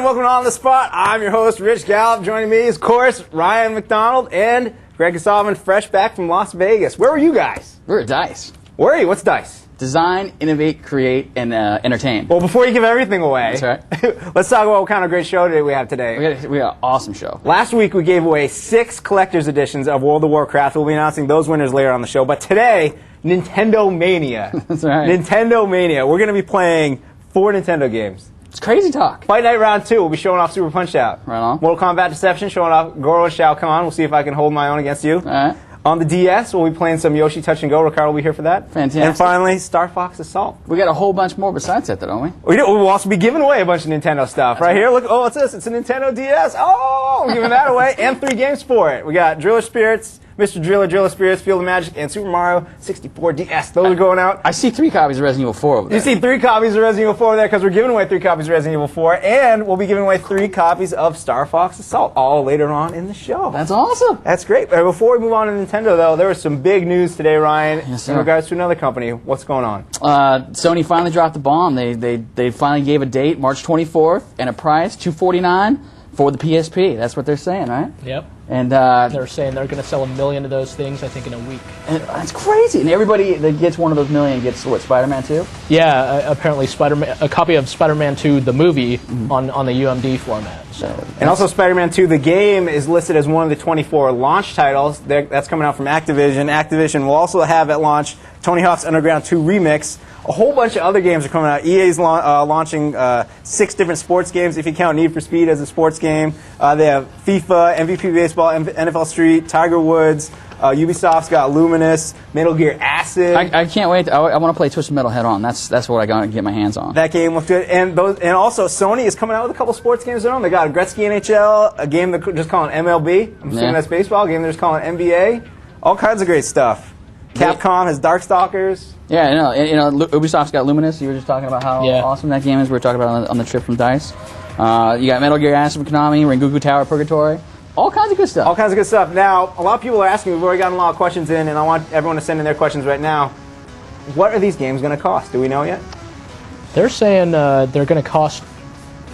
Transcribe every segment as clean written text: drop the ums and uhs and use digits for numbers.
welcome to On the Spot. I'm your host, Rich Gallup. Joining me is, of course, Ryan MacDonald and Greg Kasavin, fresh back from Las Vegas. Where were you guys? We're at DICE. Where are you? What's DICE? Design, innovate, create, and entertain. Well, before you give everything away, that's right. Let's talk about what kind of great show we have today. We got an awesome show. Last week we gave away 6 collector's editions of World of Warcraft. We'll be announcing those winners later on the show. But today, Nintendo Mania. That's right. Nintendo Mania. We're going to be playing 4 Nintendo games. It's crazy talk. Fight Night Round 2, we'll be showing off Super Punch-Out. Right on. Mortal Kombat Deception, showing off Goro and Shao Kahn. We'll see if I can hold my own against you. All right. On the DS, we'll be playing some Yoshi Touch and Go. Ricardo will be here for that. Fantastic. And finally, Star Fox Assault. We got a whole bunch more besides that, though, don't we? We do. We'll also be giving away a bunch of Nintendo stuff. Right here, look. Oh, what's this? It's a Nintendo DS. Oh, we're giving that away. And 3 games for it. We got Driller Spirits, Mr. Driller Spirits, Field of Magic, and Super Mario 64 DS. Those are going out. I see 3 copies of Resident Evil 4 over there. You see 3 copies of Resident Evil 4 there because we're giving away 3 copies of Resident Evil 4, and we'll be giving away 3 copies of Star Fox Assault, all later on in the show. That's awesome. That's great. Before we move on to Nintendo, though, there was some big news today, Ryan, yes, in regards to another company. What's going on? Sony finally dropped the bomb. They finally gave a date, March 24th, and a price, $249 for the PSP. That's what they're saying, right? Yep. And they're saying they're going to sell 1 million of those things, I think, in a week. And that's crazy. And everybody that gets one of those million gets, what, Spider-Man 2? Yeah, apparently a copy of Spider-Man 2, the movie, on the UMD format. So. And also Spider-Man 2, the game, is listed as one of the 24 launch titles. That's coming out from Activision. Activision will also have at launch Tony Hawk's Underground 2 Remix. A whole bunch of other games are coming out. EA's launching 6 different sports games, if you count Need for Speed as a sports game. They have FIFA, MVP Baseball, NFL Street, Tiger Woods. Ubisoft's got Luminous, Metal Gear Acid. I can't wait. I want to play Twisted Metal head on. That's what I got to get my hands on. That game looked good. And also Sony is coming out with a couple sports games of their own. They got a Gretzky NHL, a game they're just calling MLB. I'm assuming that's baseball. A game they're just calling NBA. All kinds of great stuff. Capcom has Darkstalkers. Yeah, Ubisoft's got Luminous. You were just talking about how awesome that game is. We were talking about on the trip from DICE. You got Metal Gear Acid from Konami, Rengoku Tower Purgatory. All kinds of good stuff. All kinds of good stuff. Now, a lot of people are asking, we've already gotten a lot of questions in, and I want everyone to send in their questions right now. What are these games going to cost? Do we know yet? They're saying they're going to cost,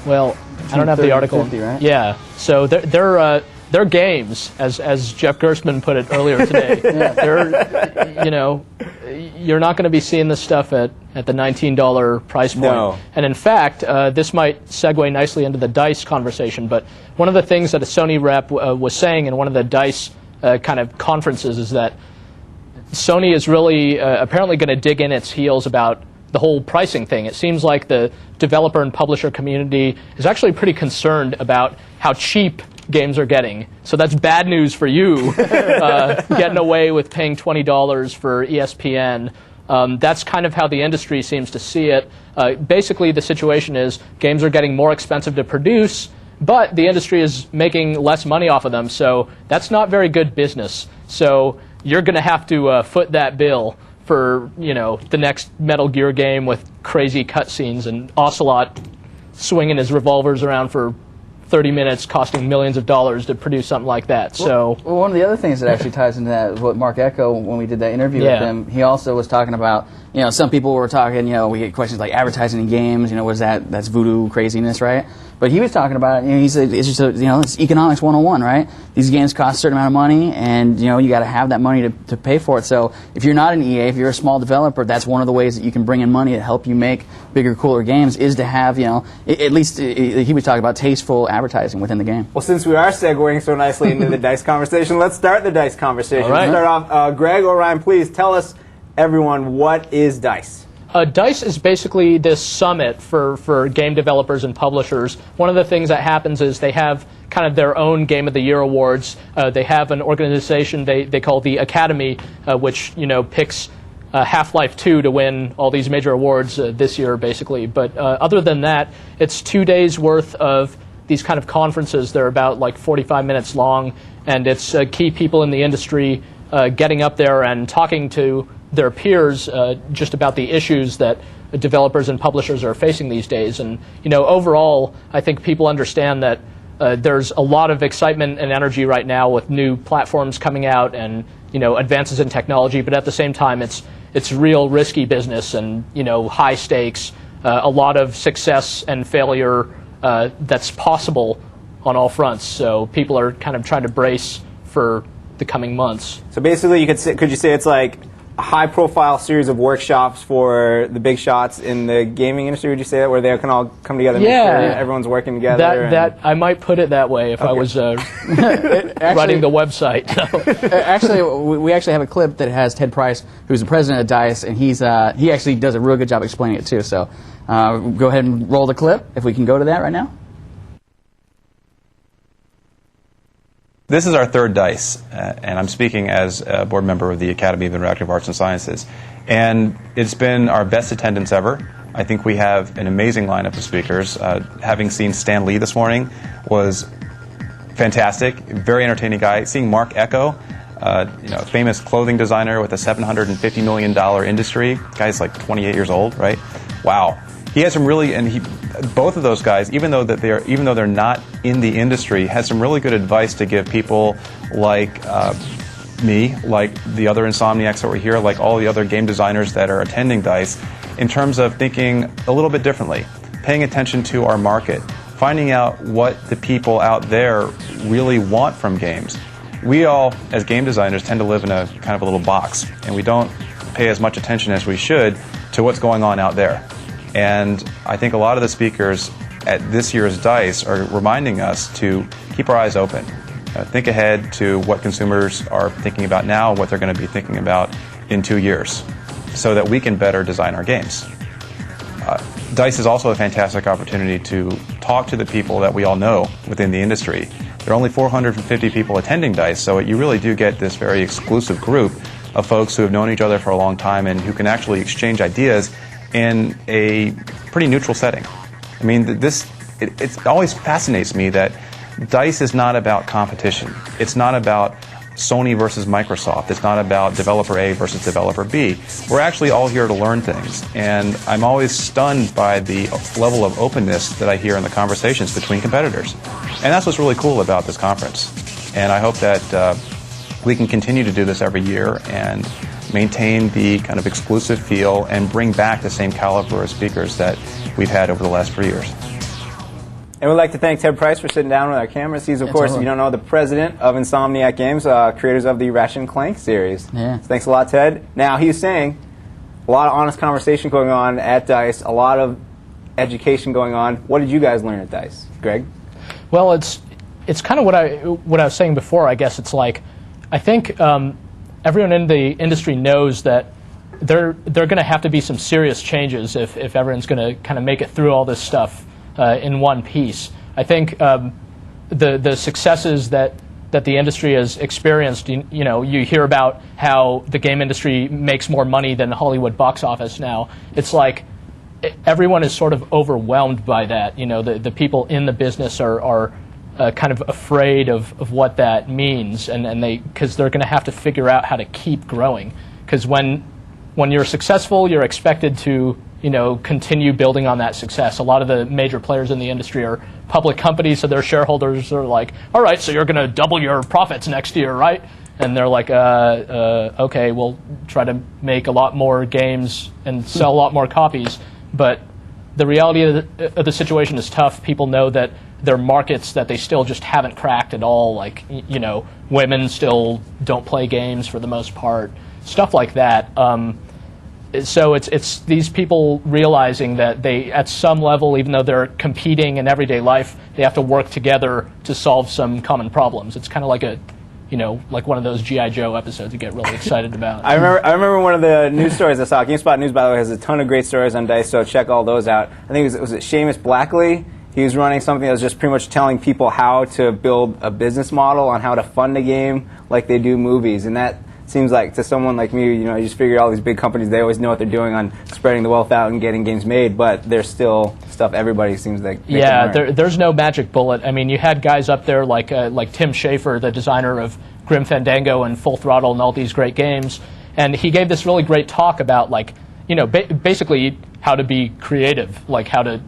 well, I don't have the article. 50, right? Yeah, so they're games, as Jeff Gerstmann put it earlier today. They're, you're not going to be seeing this stuff at the $19 price point. No. And in fact, this might segue nicely into the DICE conversation, but one of the things that a Sony rep was saying in one of the DICE kind of conferences is that Sony is really apparently going to dig in its heels about the whole pricing thing. It seems like the developer and publisher community is actually pretty concerned about how cheap games are getting. So that's bad news for you, getting away with paying $20 for ESPN. That's kind of how the industry seems to see it. Basically, the situation is games are getting more expensive to produce, but the industry is making less money off of them, so that's not very good business. So you're going to have to foot that bill for the next Metal Gear game with crazy cutscenes and Ocelot swinging his revolvers around for 30 minutes, costing millions of dollars to produce something like that. Well, one of the other things that actually ties into that is what Mark Echo, when we did that interview with him, he also was talking about, some people were talking, we get questions like advertising in games, what is that? That's voodoo craziness, right? But he was talking about it, he said it's just it's economics 101, right? These games cost a certain amount of money, and you got to have that money to pay for it. So if you're not an EA, if you're a small developer, that's one of the ways that you can bring in money to help you make bigger, cooler games, is to have, at least he was talking about tasteful advertising within the game. Well, since we are segueing so nicely into the DICE conversation, let's start the DICE conversation. All right. Let's start off, Greg or Ryan, please tell us, everyone, what is DICE? DICE is basically this summit for game developers and publishers. One of the things that happens is they have kind of their own Game of the Year awards. They have an organization they call the Academy, which picks Half-Life 2 to win all these major awards this year, basically. But other than that, it's 2 days worth of these kind of conferences. They're about like 45 minutes long, and it's key people in the industry getting up there and talking to their peers just about the issues that developers and publishers are facing these days. And overall, I think people understand that there's a lot of excitement and energy right now with new platforms coming out and advances in technology. But at the same time, it's real risky business and high stakes. A lot of success and failure that's possible on all fronts. So people are kind of trying to brace for the coming months. So basically, could you say it's like a high-profile series of workshops for the big shots in the gaming industry? Would you say that, where they can all come together and make sure everyone's working together? That I might put it that way if I was writing the website. Actually, we actually have a clip that has Ted Price, who's the president of DICE, and he actually does a real good job explaining it too. So go ahead and roll the clip if we can go to that right now. This is our third DICE, and I'm speaking as a board member of the Academy of Interactive Arts and Sciences. And it's been our best attendance ever. I think we have an amazing lineup of speakers. Having seen Stan Lee this morning was fantastic, very entertaining guy. Seeing Mark Ecko, a famous clothing designer with a $750 million industry. Guy's like 28 years old, right? Wow. He has some really, both of those guys, even though they're not in the industry, has some really good advice to give people like me, like the other Insomniacs that were here, like all the other game designers that are attending DICE, in terms of thinking a little bit differently, paying attention to our market, finding out what the people out there really want from games. We all, as game designers, tend to live in a kind of a little box, and we don't pay as much attention as we should to what's going on out there. And I think a lot of the speakers at this year's DICE are reminding us to keep our eyes open. Think ahead to what consumers are thinking about now and what they're going to be thinking about in 2 years so that we can better design our games. DICE is also a fantastic opportunity to talk to the people that we all know within the industry. There are only 450 people attending DICE, so you really do get this very exclusive group of folks who have known each other for a long time and who can actually exchange ideas in a pretty neutral setting. I mean, it always fascinates me that DICE is not about competition. It's not about Sony versus Microsoft. It's not about developer A versus developer B. We're actually all here to learn things, and I'm always stunned by the level of openness that I hear in the conversations between competitors. And that's what's really cool about this conference. And I hope that we can continue to do this every year and maintain the kind of exclusive feel and bring back the same caliber of speakers that we've had over the last 3 years. And we'd like to thank Ted Price for sitting down with our cameras. He's, of course, if you don't know, the president of Insomniac Games, creators of the Ratchet & Clank series. Yeah. So thanks a lot, Ted. Now, he was saying a lot of honest conversation going on at DICE, a lot of education going on. What did you guys learn at DICE, Greg? Well, it's kind of what I was saying before. I guess it's like, I think everyone in the industry knows that there are going to have to be some serious changes if everyone's going to kind of make it through all this stuff in one piece. I think the successes that the industry has experienced, you hear about how the game industry makes more money than the Hollywood box office now. It's like everyone is sort of overwhelmed by that. The people in the business are kind of afraid of what that means, and because they're going to have to figure out how to keep growing. Because when you're successful, you're expected to continue building on that success. A lot of the major players in the industry are public companies, so their shareholders are like, all right, so you're going to double your profits next year, right? And they're like, okay, we'll try to make a lot more games and sell a lot more copies. But the reality of the situation is tough. People know that there are markets that they still just haven't cracked at all. Like, women still don't play games for the most part, stuff like that. So it's these people realizing that they, at some level, even though they're competing in everyday life, they have to work together to solve some common problems. It's kind of like like one of those G.I. Joe episodes you get really excited about. I remember one of the news stories I saw. GameSpot News, by the way, has a ton of great stories on DICE, so check all those out. I think was it Seamus Blackley? He was running something that was just pretty much telling people how to build a business model on how to fund a game like they do movies. And that seems like, to someone like me, you just figure all these big companies, they always know what they're doing on spreading the wealth out and getting games made, but there's still stuff everybody seems like they can learn. There's no magic bullet. I mean, you had guys up there like Tim Schafer, the designer of Grim Fandango and Full Throttle and all these great games, and he gave this really great talk about basically how to be creative, like how to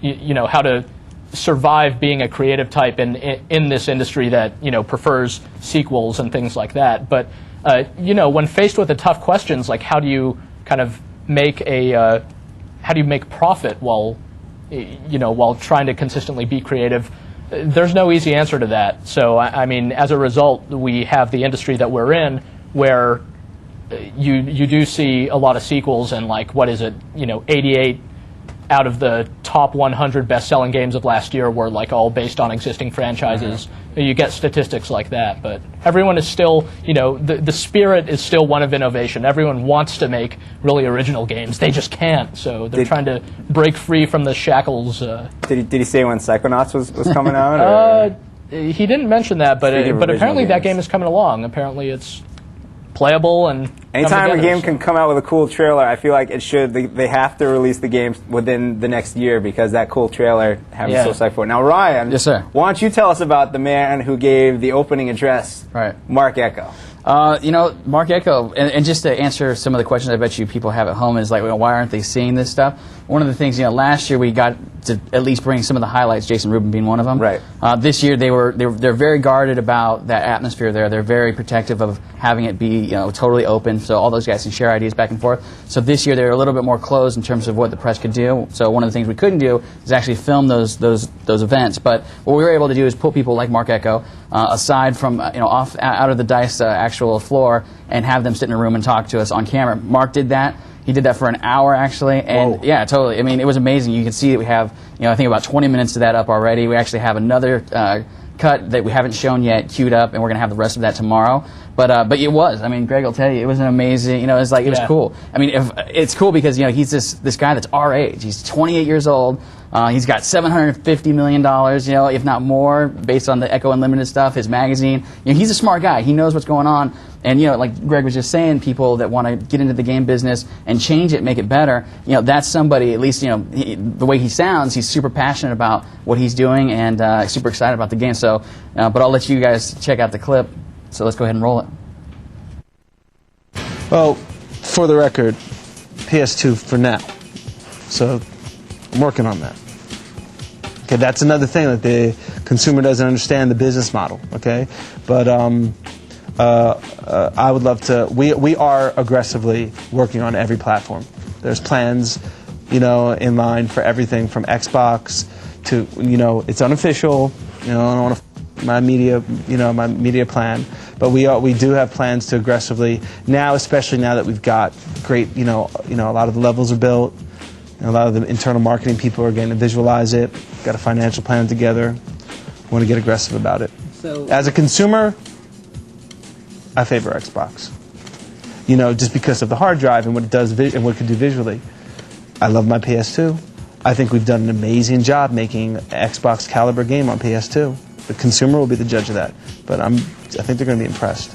how to survive being a creative type in this industry that prefers sequels and things like that. But when faced with the tough questions like how do you kind of make profit while while trying to consistently be creative. There's no easy answer to that. So, I mean, as a result, we have the industry that we're in where you do see a lot of sequels, and like, what is it, 88 out of the top 100 best-selling games of last year were like all based on existing franchises. You get statistics like that, but everyone is still, the spirit is still one of innovation. Everyone wants to make really original games. They just can't, so they're trying to break free from the shackles. Did he say when Psychonauts was coming out? He didn't mention that, but apparently that game is coming along. Apparently it's playable, and anytime a game can come out with a cool trailer, I feel like they have to release the game within the next year, because that cool trailer has me so psyched for it. Now, Ryan, yes, sir. Why don't you tell us about the man who gave the opening address, Mark Ecko? Mark Ecko, and just to answer some of the questions I bet you people have at home is like, why aren't they seeing this stuff? One of the things, last year we got to at least bring some of the highlights, Jason Rubin being one of them. Right. This year they're very guarded about that atmosphere there. They're very protective of having it be totally open, so all those guys can share ideas back and forth. So this year they're a little bit more closed in terms of what the press could do. So one of the things we couldn't do is actually film those events. But what we were able to do is pull people like Mark Ecko aside from off out of the DICE actual floor and have them sit in a room and talk to us on camera. Mark did that. He did that for an hour, actually, and yeah, totally. I mean, it was amazing. You can see that we have, I think about 20 minutes of that up already. We actually have another cut that we haven't shown yet queued up, and we're going to have the rest of that tomorrow. But it was. I mean, Greg will tell you, it was an amazing. It was like, it was cool. I mean, it's cool because he's this guy that's our age. He's 28 years old. He's got $750 million, if not more, based on the Ecko Unlimited stuff, his magazine. He's a smart guy. He knows what's going on. And, like Greg was just saying, people that want to get into the game business and change it, make it better, that's somebody, at least, the way he sounds, he's super passionate about what he's doing and super excited about the game. So, but I'll let you guys check out the clip. So let's go ahead and roll it. Well, for the record, PS2 for now. So I'm working on that. Okay, that's another thing that the consumer doesn't understand the business model. Okay, but I would love to. We are aggressively working on every platform. There's plans, in line for everything from Xbox to it's unofficial. I don't want to my media plan, but we do have plans to aggressively now, especially now that we've got great a lot of the levels are built. A lot of the internal marketing people are getting to visualize it. Got a financial plan together. Want to get aggressive about it. So, as a consumer, I favor Xbox. Just because of the hard drive and what it does and what it can do visually. I love my PS2. I think we've done an amazing job making an Xbox caliber game on PS2. The consumer will be the judge of that. But I think they're going to be impressed.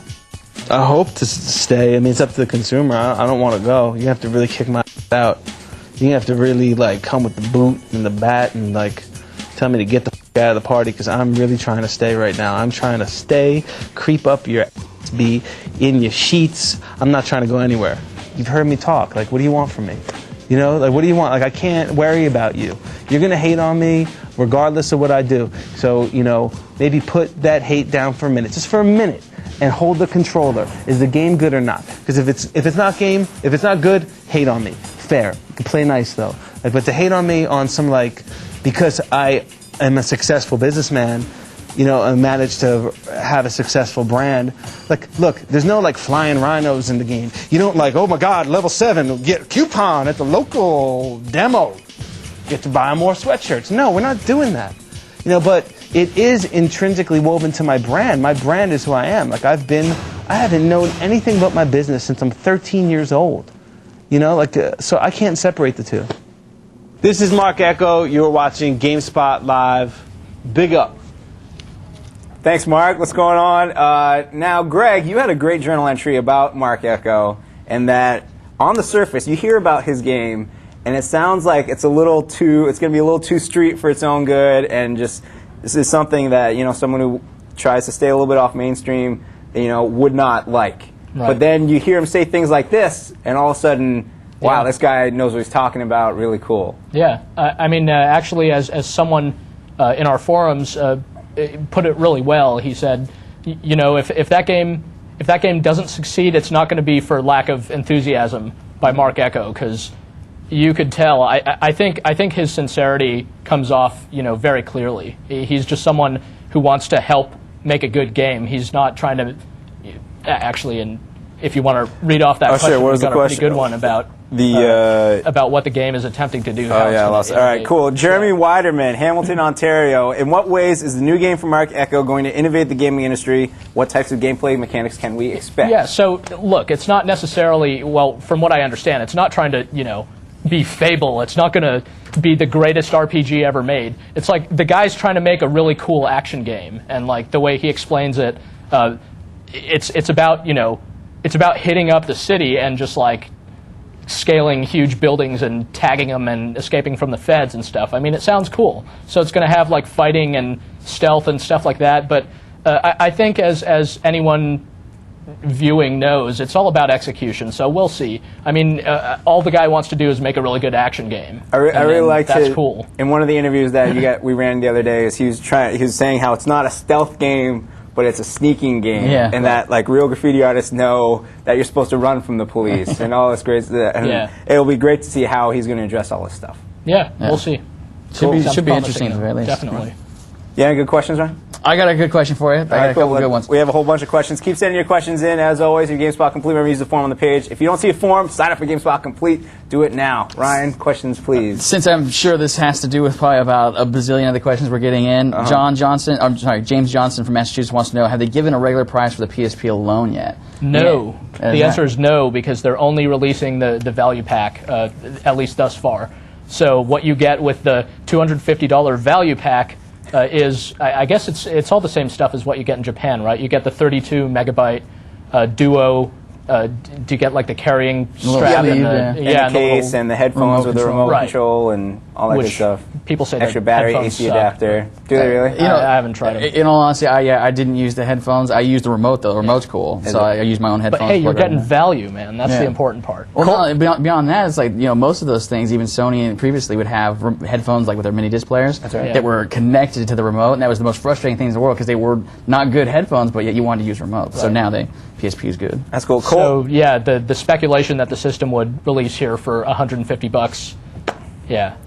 I hope to stay. I mean, it's up to the consumer. I don't want to go. You have to really kick my out. You have to really come with the boot and the bat and tell me to get the out of the party, because I'm really trying to stay right now. I'm trying to stay, creep up your ass, be in your sheets. I'm not trying to go anywhere. You've heard me talk. What do you want from me? What do you want? I can't worry about you. You're gonna hate on me regardless of what I do. So maybe put that hate down for a minute, just for a minute, and hold the controller. Is the game good or not? Because if it's not good, hate on me. Fair. You can play nice though. But to hate on me on some because I am a successful businessman, and managed to have a successful brand. Look, there's no flying rhinos in the game. You don't oh my God, level 7, get a coupon at the local demo. Get to buy more sweatshirts. No, we're not doing that. But it is intrinsically woven to my brand. My brand is who I am. I haven't known anything but my business since I'm 13 years old. So I can't separate the two. This is Mark Ecko. You're watching GameSpot Live. Big up. Thanks, Mark. What's going on? Now, Greg, you had a great journal entry about Mark Ecko, and that on the surface, you hear about his game, and it sounds like it's going to be a little too street for its own good, and just this is something that someone who tries to stay a little bit off mainstream, would not like. Right. But then you hear him say things like this, and all of a sudden, wow, this guy knows what he's talking about. Really cool. Yeah, I mean, actually, as someone in our forums put it really well, he said, if that game doesn't succeed, it's not going to be for lack of enthusiasm by Mark Ecko, because You could tell. I think his sincerity comes off, very clearly. He's just someone who wants to help make a good game. He's not trying to actually. And if you want to read off that question, sure. What was we've got the a pretty question? good one about about what the game is attempting to do. Oh, yeah, I lost. All right, cool. Jeremy Weiderman, Hamilton, Ontario. In what ways is the new game from Mark Echo going to innovate the gaming industry? What types of gameplay mechanics can we expect? Yeah, so, look, it's not necessarily, well, from what I understand, it's not trying to, be Fable. It's not going to be the greatest RPG ever made. It's like the guy's trying to make a really cool action game, and, like, the way he explains it, it's about, it's about hitting up the city and just, like, scaling huge buildings and tagging them and escaping from the feds and stuff. I mean, it sounds cool. So it's going to have like fighting and stealth and stuff like that. But I think as anyone viewing knows, it's all about execution. So we'll see. I mean, all the guy wants to do is make a really good action game. I really like that's cool. In one of the interviews that we ran the other day, is he was saying how it's not a stealth game, but it's a sneaking game, and that like real graffiti artists know that you're supposed to run from the police and all this great stuff. And it'll be great to see how he's going to address all this stuff. Yeah, we'll see. Should be interesting at least. Definitely. Yeah, good questions, Ryan? I got a good question for you. I got a couple good ones. We have a whole bunch of questions. Keep sending your questions in. As always, your GameSpot Complete. Remember, use the form on the page. If you don't see a form, sign up for GameSpot Complete. Do it now. Ryan, questions, please. Since I'm sure this has to do with probably about a bazillion of the questions we're getting in, James Johnson from Massachusetts wants to know, have they given a regular price for the PSP alone yet? No. The answer is no, because they're only releasing the value pack, at least thus far. So what you get with the $250 value pack is, I guess it's all the same stuff as what you get in Japan, right? You get the 32 megabyte Duo. Do you get like the carrying strap and the case and the headphones with the remote control and all that good stuff? People say extra battery, AC adapter. Do they really? I haven't tried it. In all honesty, I didn't use the headphones. I used the remote though. The remote's cool, so I used my own headphones. But hey, you're getting value, man. That's the important part. Well, beyond that, it's like most of those things, even Sony previously would have headphones like with their mini disc players that were connected to the remote, and that was the most frustrating thing in the world because they were not good headphones, but yet you wanted to use remote. So now PSP is good. That's cool. So yeah, the speculation that the system would release here for $150,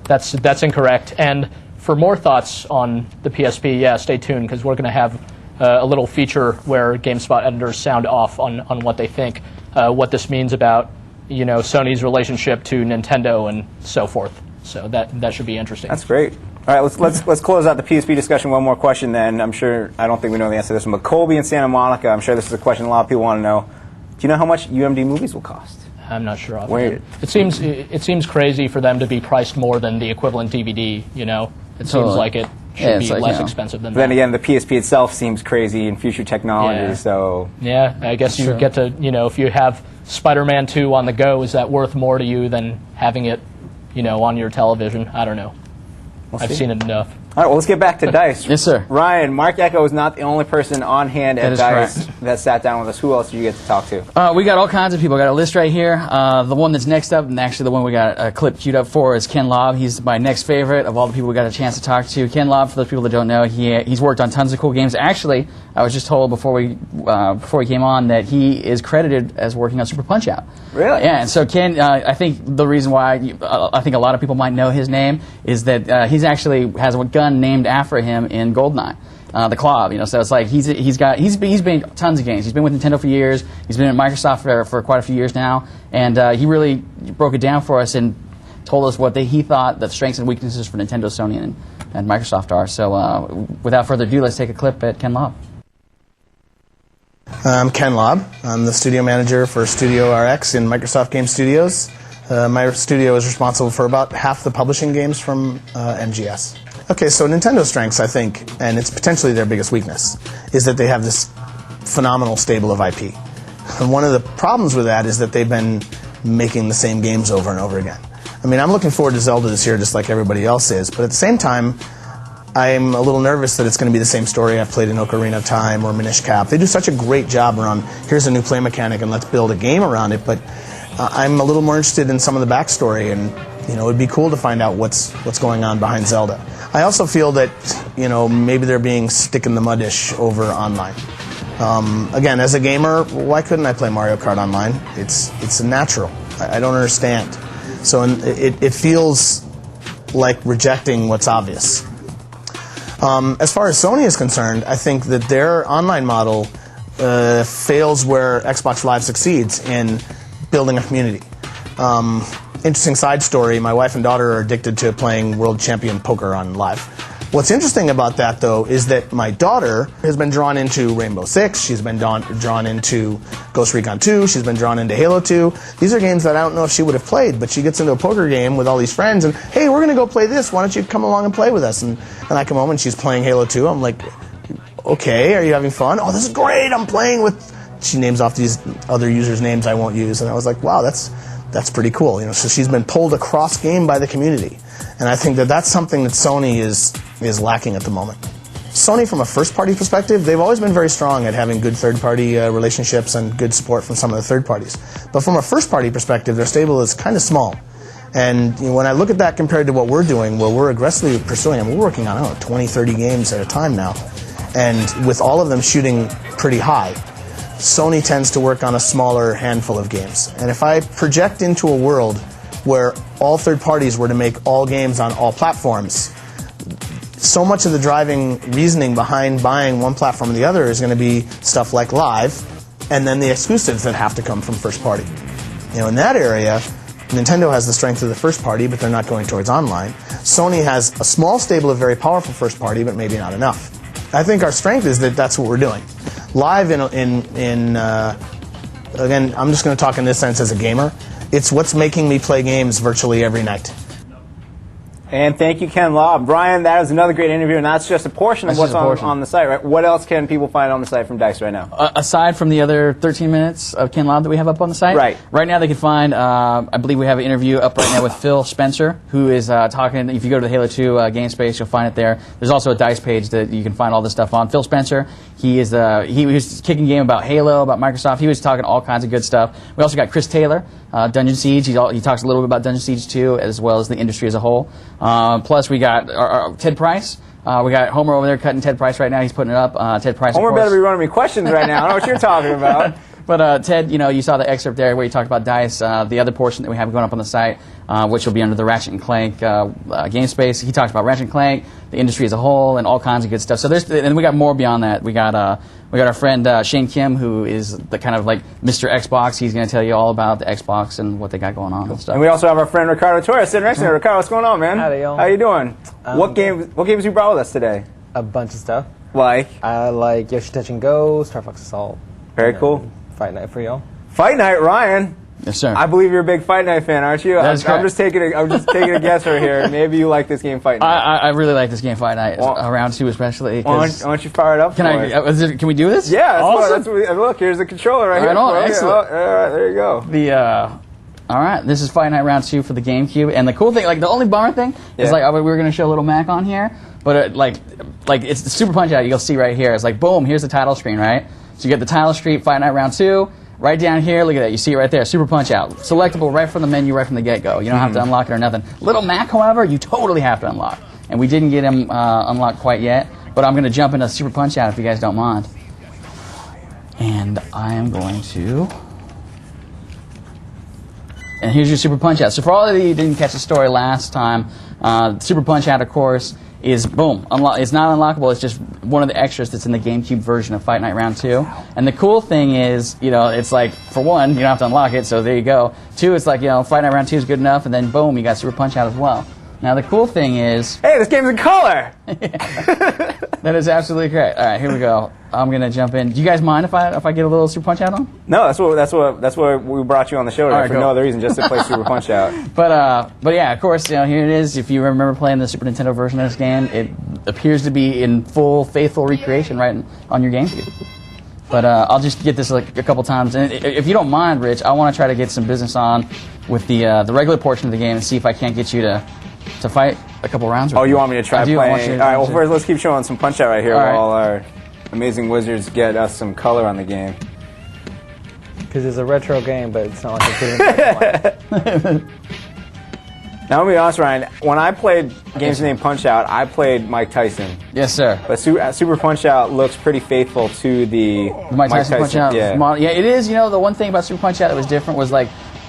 that's incorrect. And for more thoughts on the PSP, stay tuned because we're going to have a little feature where GameSpot editors sound off on what they think, what this means about Sony's relationship to Nintendo and so forth. So that should be interesting. That's great. All right, let's close out the PSP discussion. One more question, then. I don't think we know the answer to this one, but Colby in Santa Monica, I'm sure this is a question a lot of people want to know. Do you know how much UMD movies will cost? I'm not sure. It seems crazy for them to be priced more than the equivalent DVD. It seems like it should be less expensive than that. Then again, the PSP itself seems crazy in future technology. So I guess you get to if you have Spider-Man 2 on the go, is that worth more to you than having it on your television? I don't know. I've seen it enough. All right, well, let's get back to DICE. Yes, sir. Ryan, Mark Echo is not the only person on hand at DICE correct. that sat down with us. Who else did you get to talk to? We got all kinds of people. I got a list right here. The one that's next up, and actually the one we got a clip queued up for, is Ken Lobb. He's my next favorite of all the people we got a chance to talk to. Ken Lobb, for those people that don't know, he's worked on tons of cool games. Actually, I was just told before we came on that he is credited as working on Super Punch-Out. Really? Yeah, and so Ken, I think the reason why I think a lot of people might know his name is that he's actually has a gun named after him in GoldenEye, the Claw. So it's like he's been tons of games. He's been with Nintendo for years. He's been at Microsoft for quite a few years now, and he really broke it down for us and told us what he thought the strengths and weaknesses for Nintendo, Sony, and Microsoft are. So without further ado, let's take a clip at Ken Lobb. I'm Ken Lobb. I'm the studio manager for Studio RX in Microsoft Game Studios. My studio is responsible for about half the publishing games from MGS. Okay, so Nintendo's strengths, I think, and it's potentially their biggest weakness, is that they have this phenomenal stable of IP. And one of the problems with that is that they've been making the same games over and over again. I mean, I'm looking forward to Zelda this year just like everybody else is, but at the same time, I'm a little nervous that it's going to be the same story I've played in Ocarina of Time or Minish Cap. They do such a great job around, here's a new play mechanic and let's build a game around it, but I'm a little more interested in some of the backstory, and it would be cool to find out what's going on behind Zelda. I also feel that maybe they're being stick-in-the-mud-ish over online. Again, as a gamer, why couldn't I play Mario Kart online? It's a natural. I don't understand. So it feels like rejecting what's obvious. As far as Sony is concerned, I think that their online model fails where Xbox Live succeeds in building a community. Interesting side story, my wife and daughter are addicted to playing World Champion Poker on Live. What's interesting about that, though, is that my daughter has been drawn into Rainbow Six, she's been drawn into Ghost Recon 2, she's been drawn into Halo 2. These are games that I don't know if she would have played, but she gets into a poker game with all these friends and, hey, we're going to go play this, why don't you come along and play with us? And I come home and she's playing Halo 2, I'm like, okay, are you having fun? Oh, this is great, I'm playing with... She names off these other users' names I won't use, and I was like, wow, that's pretty cool. So she's been pulled across game by the community. And I think that that's something that Sony is lacking at the moment. Sony, from a first-party perspective, they've always been very strong at having good third-party relationships and good support from some of the third parties. But from a first-party perspective, their stable is kind of small. And when I look at that compared to what we're doing, where we're aggressively pursuing, we're working on, 20, 30 games at a time now. And with all of them shooting pretty high, Sony tends to work on a smaller handful of games. And if I project into a world where all third parties were to make all games on all platforms, so much of the driving reasoning behind buying one platform or the other is going to be stuff like Live, and then the exclusives that have to come from first party. In that area, Nintendo has the strength of the first party, but they're not going towards online. Sony has a small stable of very powerful first party, but maybe not enough. I think our strength is that that's what we're doing. Live again, I'm just going to talk in this sense as a gamer. It's what's making me play games virtually every night. And thank you, Ken Law. Brian, that was another great interview, and that's just a portion of what's on the site, right? What else can people find on the site from DICE right now? Aside from the other 13 minutes of Ken Law that we have up on the site, right now they can find, I believe we have an interview up right now with Phil Spencer, who is talking, if you go to the Halo 2 game space, you'll find it there. There's also a DICE page that you can find all this stuff on. Phil Spencer, he was kicking game about Halo, about Microsoft. He was talking all kinds of good stuff. We also got Chris Taylor, Dungeon Siege. He talks a little bit about Dungeon Siege 2, as well as the industry as a whole. Plus, we got our Ted Price. We got Homer over there cutting Ted Price right now. He's putting it up. Ted Price, Homer better be running me questions right now. I don't know what you're talking about. But Ted, you saw the excerpt there where you talked about DICE. The other portion that we have going up on the site, which will be under the Ratchet and Clank game space. He talks about Ratchet and Clank, the industry as a whole, and all kinds of good stuff. So and we got more beyond that. We got our friend Shane Kim, who is the kind of like Mr. Xbox. He's going to tell you all about the Xbox and what they got going on and stuff. And we also have our friend Ricardo Torres sitting next to me. Ricardo, what's going on, man? Howdy, y'all. How you doing? What games you brought with us today? A bunch of stuff. Like? I like Yoshi Touch and Go, Star Fox Assault. Very cool. Fight Night for y'all. Fight Night, Ryan. Yes, sir. I believe you're a big Fight Night fan, aren't you? I'm just taking a guess right here. Maybe you like this game, Fight Night. I really like this game, Fight Night. Round 2 especially. Why don't you fire it up? Can we do this? Yeah. Awesome. Look, here's the controller right here. Excellent. All right, there you go. All right, this is Fight Night Round 2 for the GameCube, and the cool thing, the only bummer thing is we were going to show a little Mac on here, but it's the Super Punch Out. You'll see right here. It's like boom, here's the title screen, right? So you get the title screen, Fight Night Round 2. Right down here, look at that. You see it right there, Super Punch Out. Selectable right from the menu, right from the get-go. You don't have to unlock it or nothing. Little Mac, however, you totally have to unlock. And we didn't get him unlocked quite yet, but I'm going to jump into Super Punch Out if you guys don't mind. And I am going to... And here's your Super Punch Out. So for all of you who didn't catch the story last time, Super Punch Out, of course, is boom. It's not unlockable. It's just one of the extras that's in the GameCube version of Fight Night Round 2. And the cool thing is, it's like, for one, you don't have to unlock it, so there you go. 2, it's like, Fight Night Round 2 is good enough, and then boom, you got Super Punch Out as well. Now the cool thing is... Hey, this game's in color! That is absolutely correct. All right, here we go. I'm gonna jump in. Do you guys mind if I get a little Super Punch Out on? No, that's what we brought you on the show today, for no other reason, just to play Super Punch Out. But yeah, of course, here it is. If you remember playing the Super Nintendo version of this game, it appears to be in full, faithful recreation right on your GameCube. But I'll just get this a couple times, and if you don't mind, Rich, I want to try to get some business on with the regular portion of the game and see if I can't get you to fight a couple rounds. Oh, you want me to try playing? All right, well, first let's keep showing some Punch Out right here while our amazing wizards get us some color on the game. Because it's a retro game, but it's not like a kid. Now, let me be honest, Ryan. When I played games named Punch Out, I played Mike Tyson. Yes, sir. But Super Punch Out looks pretty faithful to the Mike Tyson Punch Out. Yeah. Yeah, it is. The one thing about Super Punch Out that was different was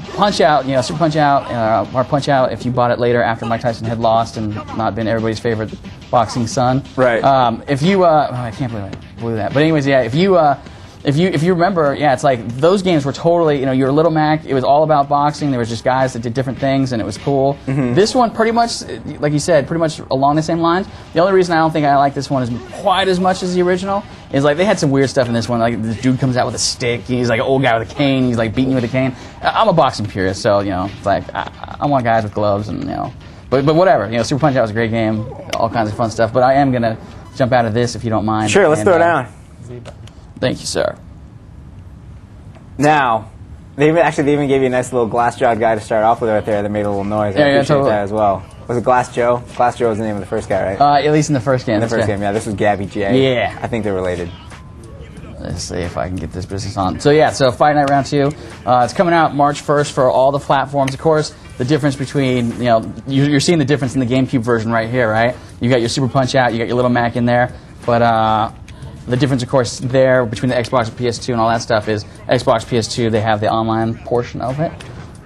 Punch-Out, Super Punch-Out, or Punch-Out, if you bought it later after Mike Tyson had lost and not been everybody's favorite boxing son. Right. If you, I can't believe I blew that. But anyways, yeah, if you remember, yeah, it's like those games were totally, you were Little Mac. It was all about boxing. There was just guys that did different things, and it was cool. This one, pretty much, like you said, pretty much along the same lines. The only reason I don't think I like this one quite as much as the original is like they had some weird stuff in this one. Like this dude comes out with a stick. He's like an old guy with a cane. He's like beating you with a cane. I'm a boxing purist, so it's like I want guys with gloves and But whatever. Super Punch Out was a great game. All kinds of fun stuff. But I am gonna jump out of this if you don't mind. Sure, let's throw it down. Thank you, sir. Now, they even gave you a nice little glass-jawed guy to start off with right there that made a little noise. I appreciate totally. that as well. Was it Glass Joe? Glass Joe was the name of the first guy, right? At least in the first game. In the first game, yeah. This was Gabby J. Yeah. I think they're related. Let's see if I can get this business on. So yeah, Fight Night Round 2. It's coming out March 1st for all the platforms. Of course, the difference between, you're seeing the difference in the GameCube version right here, right? You got your Super Punch Out, you got your Little Mac in there, but the difference, of course, there between the Xbox and PS2 and all that stuff is Xbox, PS2, they have the online portion of it.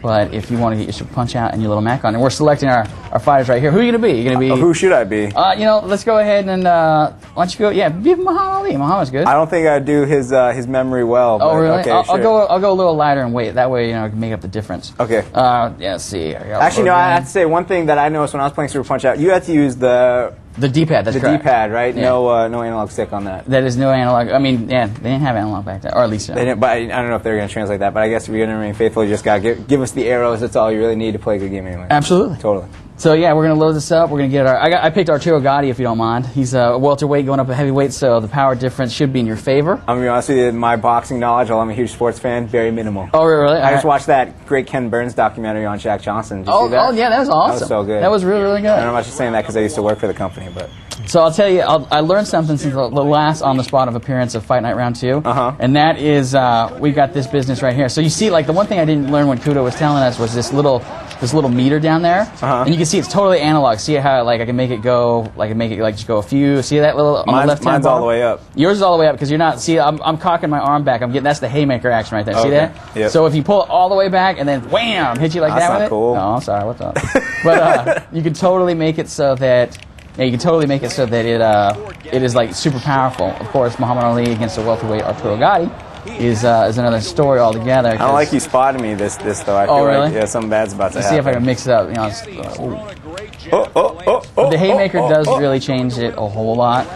But if you want to get your Super Punch Out and your Little Mac on, and we're selecting our fighters right here. Who are you going to be? You're going to be... Who should I be? Let's go ahead and... why don't you go... Yeah, be Muhammad Ali. Muhammad's good. I don't think I'd do his memory well. But really? Okay, I'll sure. go a little lighter and weight. That way, I can make up the difference. Okay. Let's see. Actually, no, I have to say one thing that I noticed when I was playing Super Punch Out, you had to use the D-pad, that's correct. The D-pad, right? Yeah. No analog stick on that. That is no analog. I mean, yeah, they didn't have analog back then, or at least... They didn't, but I don't know if they're going to translate that, but I guess if you're going to remain faithful, you just got to give us the arrows. That's all you really need to play a good game anyway. Absolutely. Totally. So yeah, we're going to load this up. We're going to get I picked Arturo Gatti, if you don't mind. He's a welterweight going up a heavyweight, so the power difference should be in your favor. I'm going to be honest with you, my boxing knowledge, although I'm a huge sports fan, very minimal. Oh, really? I just watched that great Ken Burns documentary on Shaq Johnson. Did you see that? Oh, yeah, that was awesome. That was so good. That was really, really good. And I'm not just saying that because I used to work for the company, but... So I'll tell you, I learned something since the last on-the-spot of appearance of Fight Night Round 2, and that is we've got this business right here. So you see, like the one thing I didn't learn when Kudo was telling us was this little meter down there, and you can see it's totally analog. See how I can make it go, just go a few. See that little on the left hand? Mine's all the way up. Yours is all the way up because you're not. See, I'm cocking my arm back. That's the haymaker action right there. See that? Yep. So if you pull it all the way back and then wham, hit you like that with it. Cool. No, I'm sorry. What's up? But you can totally make it so that. Yeah, you can totally make it so that it is like super powerful. Of course, Muhammad Ali against the welterweight Arturo Gatti is another story altogether. I don't like you spotted me this though. I feel really? like something bad's about to Let's happen. see if I can mix it up. The haymaker does really change it a whole lot.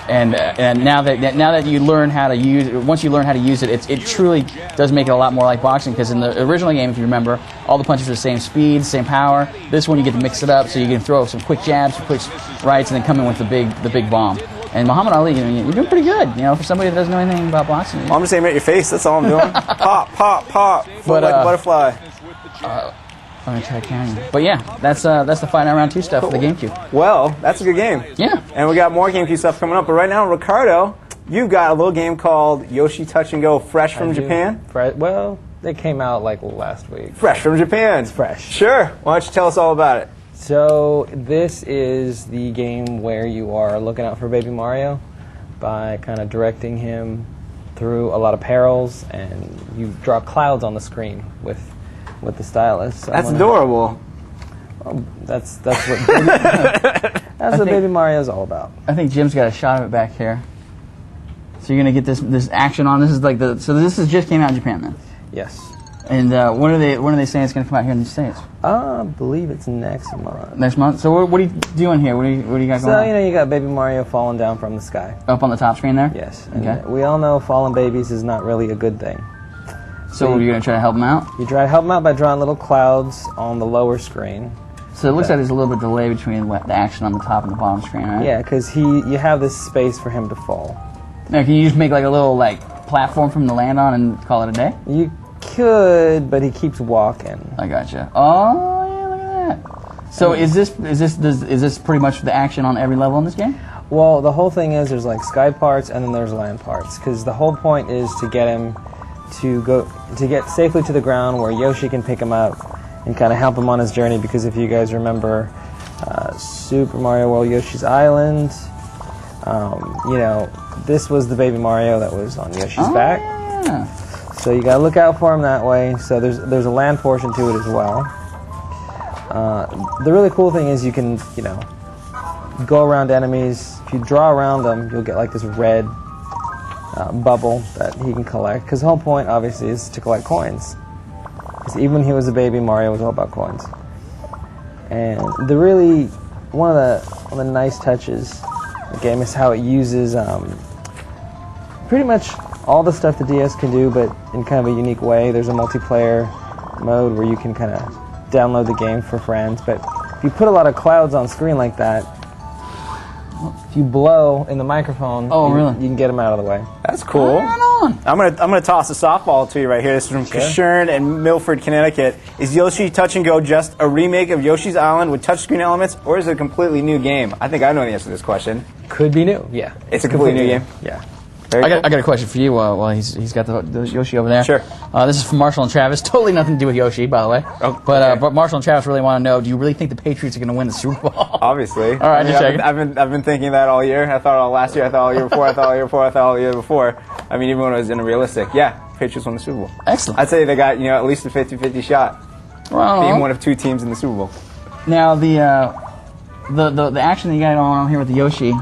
And now that you learn how to use it, once you learn how to use it, it truly does make it a lot more like boxing. Because in the original game, if you remember, all the punches are the same speed, same power. This one you get to mix it up, so you can throw some quick jabs, some quick rights, and then come in with the big bomb. And Muhammad Ali, you're doing pretty good, for somebody that doesn't know anything about boxing. I'm just aiming at your face. That's all I'm doing. Pop, pop, pop. Float like a butterfly. I'm gonna try carrying. But yeah, that's the Fight Night Round 2 stuff for the GameCube. Well, that's a good game. Yeah. And we got more GameCube stuff coming up. But right now, Ricardo, you've got a little game called Yoshi Touch and Go, fresh from Japan. Well, they came out like last week. Fresh from Japan. It's fresh. Sure. Why don't you tell us all about it? So this is the game where you are looking out for Baby Mario by kind of directing him through a lot of perils, and you draw clouds on the screen with the stylus. So that's adorable. Well, that's what Baby Mario is all about. I think Jim's got a shot of it back here. So you're gonna get this action on. This is like this just came out in Japan then. Yes. And when are they saying it's gonna come out here in the States? I believe it's next month. Next month. So what are you doing here? What do you got going on? So you got Baby Mario falling down from the sky. Up on the top screen there. Yes. Okay. And we all know falling babies is not really a good thing. So are you going to try to help him out? You try to help him out by drawing little clouds on the lower screen. So it looks like there's a little bit of delay between the action on the top and the bottom screen, right? Yeah, because you have this space for him to fall. Now, can you just make like a little platform for him to land on and call it a day? You could, but he keeps walking. I gotcha. Oh yeah, look at that. So is this pretty much the action on every level in this game? Well, the whole thing is there's like sky parts and then there's land parts, because the whole point is to get him to get safely to the ground where Yoshi can pick him up and kind of help him on his journey. Because if you guys remember Super Mario World Yoshi's Island, this was the Baby Mario that was on Yoshi's back. Yeah. So you gotta look out for them that way. So there's a land portion to it as well. The really cool thing is you can, go around enemies. If you draw around them, you'll get like this red bubble that he can collect. Because the whole point, obviously, is to collect coins. Because even when he was a baby, Mario was all about coins. And one of the nice touches of the game is how it uses pretty much all the stuff the DS can do, but in kind of a unique way. There's a multiplayer mode where you can kind of download the game for friends. But if you put a lot of clouds on screen like that, if you blow in the microphone, you can get them out of the way. That's cool. I'm gonna toss a softball to you right here. This is from Kashern and Milford, Connecticut. Is Yoshi Touch and Go just a remake of Yoshi's Island with touchscreen elements, or is it a completely new game? I think I know the answer to this question. Could be new, yeah. It's a completely new game? Yeah. I got a question for you while he's got the Yoshi over there. Sure. This is from Marshall and Travis. Totally nothing to do with Yoshi, by the way. Oh, but Marshall and Travis really want to know, do you really think the Patriots are going to win the Super Bowl? Obviously. All right, just checking. I've been thinking that all year. I thought all last year. I thought all year before. I thought all year before. I thought all year before. I mean, even when it was unrealistic. Yeah, Patriots won the Super Bowl. Excellent. I'd say they got at least a 50-50 shot. Being one of two teams in the Super Bowl. Now the action that you got on here with the Yoshi.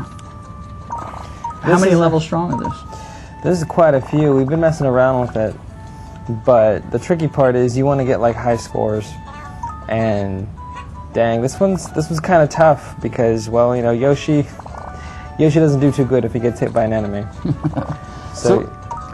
How many levels strong is this? This is quite a few. We've been messing around with it, but the tricky part is you want to get like high scores, and dang, this one's kind of tough because Yoshi doesn't do too good if he gets hit by an enemy. So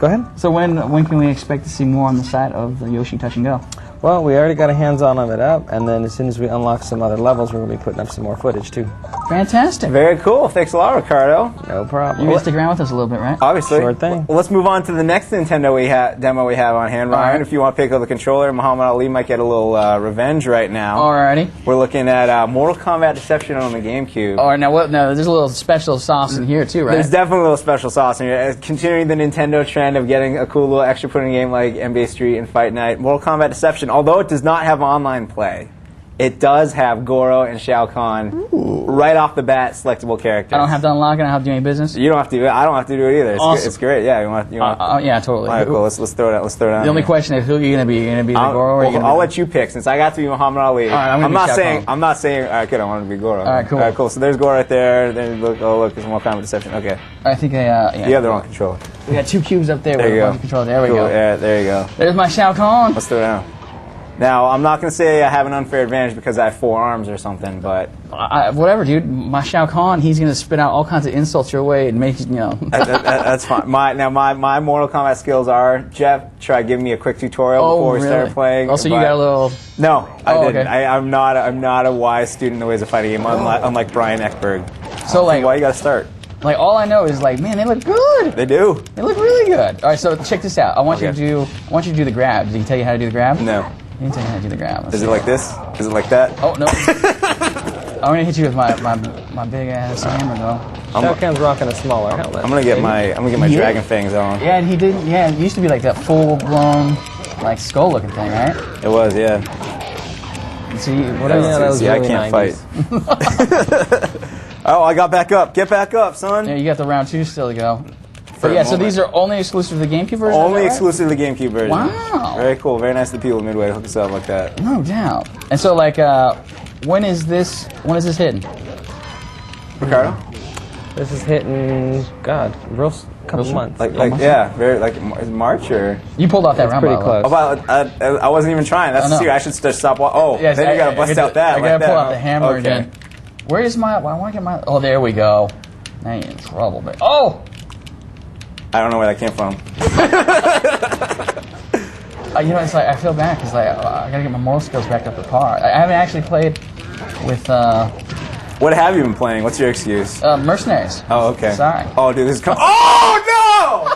go ahead. So when can we expect to see more on the side of the Yoshi Touch and Go? Well, we already got a hands-on of it up, and then as soon as we unlock some other levels, we're going to be putting up some more footage, too. Fantastic. Very cool. Thanks a lot, Ricardo. No problem. You're going to stick around with us a little bit, right? Obviously. Sure thing. Well, let's move on to the next Nintendo demo we have on hand. Ryan, if you want to pick up the controller, Muhammad Ali might get a little revenge right now. Alrighty. We're looking at Mortal Kombat Deception on the GameCube. All right, now there's a little special sauce in here, too, right? There's definitely a little special sauce in here. Continuing the Nintendo trend of getting a cool little extra put in a game like NBA Street and Fight Night. Mortal Kombat Deception, although it does not have online play, it does have Goro and Shao Kahn right off the bat, selectable characters. I don't have to unlock it. I don't have to do any business. You don't have to. I don't have to do it either. It's, awesome. It's great. Yeah, you want. Yeah, totally. All right, cool. Let's throw it out. Let's throw it out. The only question is, who are you going to be? Are you going to be the Goro? Or I'll let you pick since I got to be Muhammad Ali. All right, I'm not saying. All right, good. I want to be Goro. All right, cool. All right, cool. So there's Goro right there. Then look, there's more kind of deception. Okay. I think you have the wrong controller. We got two cubes up there. There you go. Controller. There we cool. go. Yeah, there you go. There's my Shao Kahn. Let's throw it out. Now, I'm not going to say I have an unfair advantage because I have 4 arms or something, but... whatever, dude. My Shao Kahn, he's going to spit out all kinds of insults your way and make, That's fine. My Mortal Kombat skills are, Jeff, try giving me a quick tutorial before we start playing. Oh, so you got a little... No, I didn't. Okay. I'm not a wise student in the ways of fighting game, unlike Brian Eckberg. So, why you got to start? Like, all I know is, like, man, they look good. They do. They look really good. All right, so check this out. I want you to do the grab. Did he tell you how to do the grab? No. He didn't tell you how to do the grab. Is it like this? Is it like that? Oh, no. I'm going to hit you with my big ass hammer, though. Shao Kahn's rocking a smaller helmet. I'm gonna get my dragon fangs on. Yeah, and he didn't. Yeah, it used to be like that full blown, like skull looking thing, right? It was, yeah. See, whatever. Yeah, that was see, really I can't 90s. fight. Oh, I got back up. Get back up, son. Yeah, you got the round 2 still to go. But yeah, so these are only exclusive to the GameCube version? Only exclusive to the GameCube version. Wow. Very cool. Very nice of the people at Midway to hook us up like that. No doubt. And so, like, when is this hitting? Ricardo? This is hitting, God, real couple months. Like March or? You pulled off that round, pretty close. I wasn't even trying. That's the secret. I should just stop. Yes, then you gotta bust out that. I gotta pull out the hammer okay. again. Where is my? I want to get my. Oh, there we go. Now you're in trouble, babe. Oh. I don't know where that came from. It's like I feel bad because I gotta get my moral skills back up to par. I haven't actually played with. What have you been playing? What's your excuse? Mercenaries. Oh, okay. Sorry. Oh, dude, this is Oh no!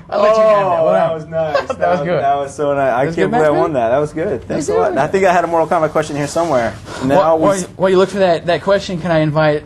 I let you have that. That was nice. That was good. That was so nice. I can't believe I won that. That was good. Thanks a lot. I think I had a Mortal Kombat question here somewhere. Now while you look for that question, can I invite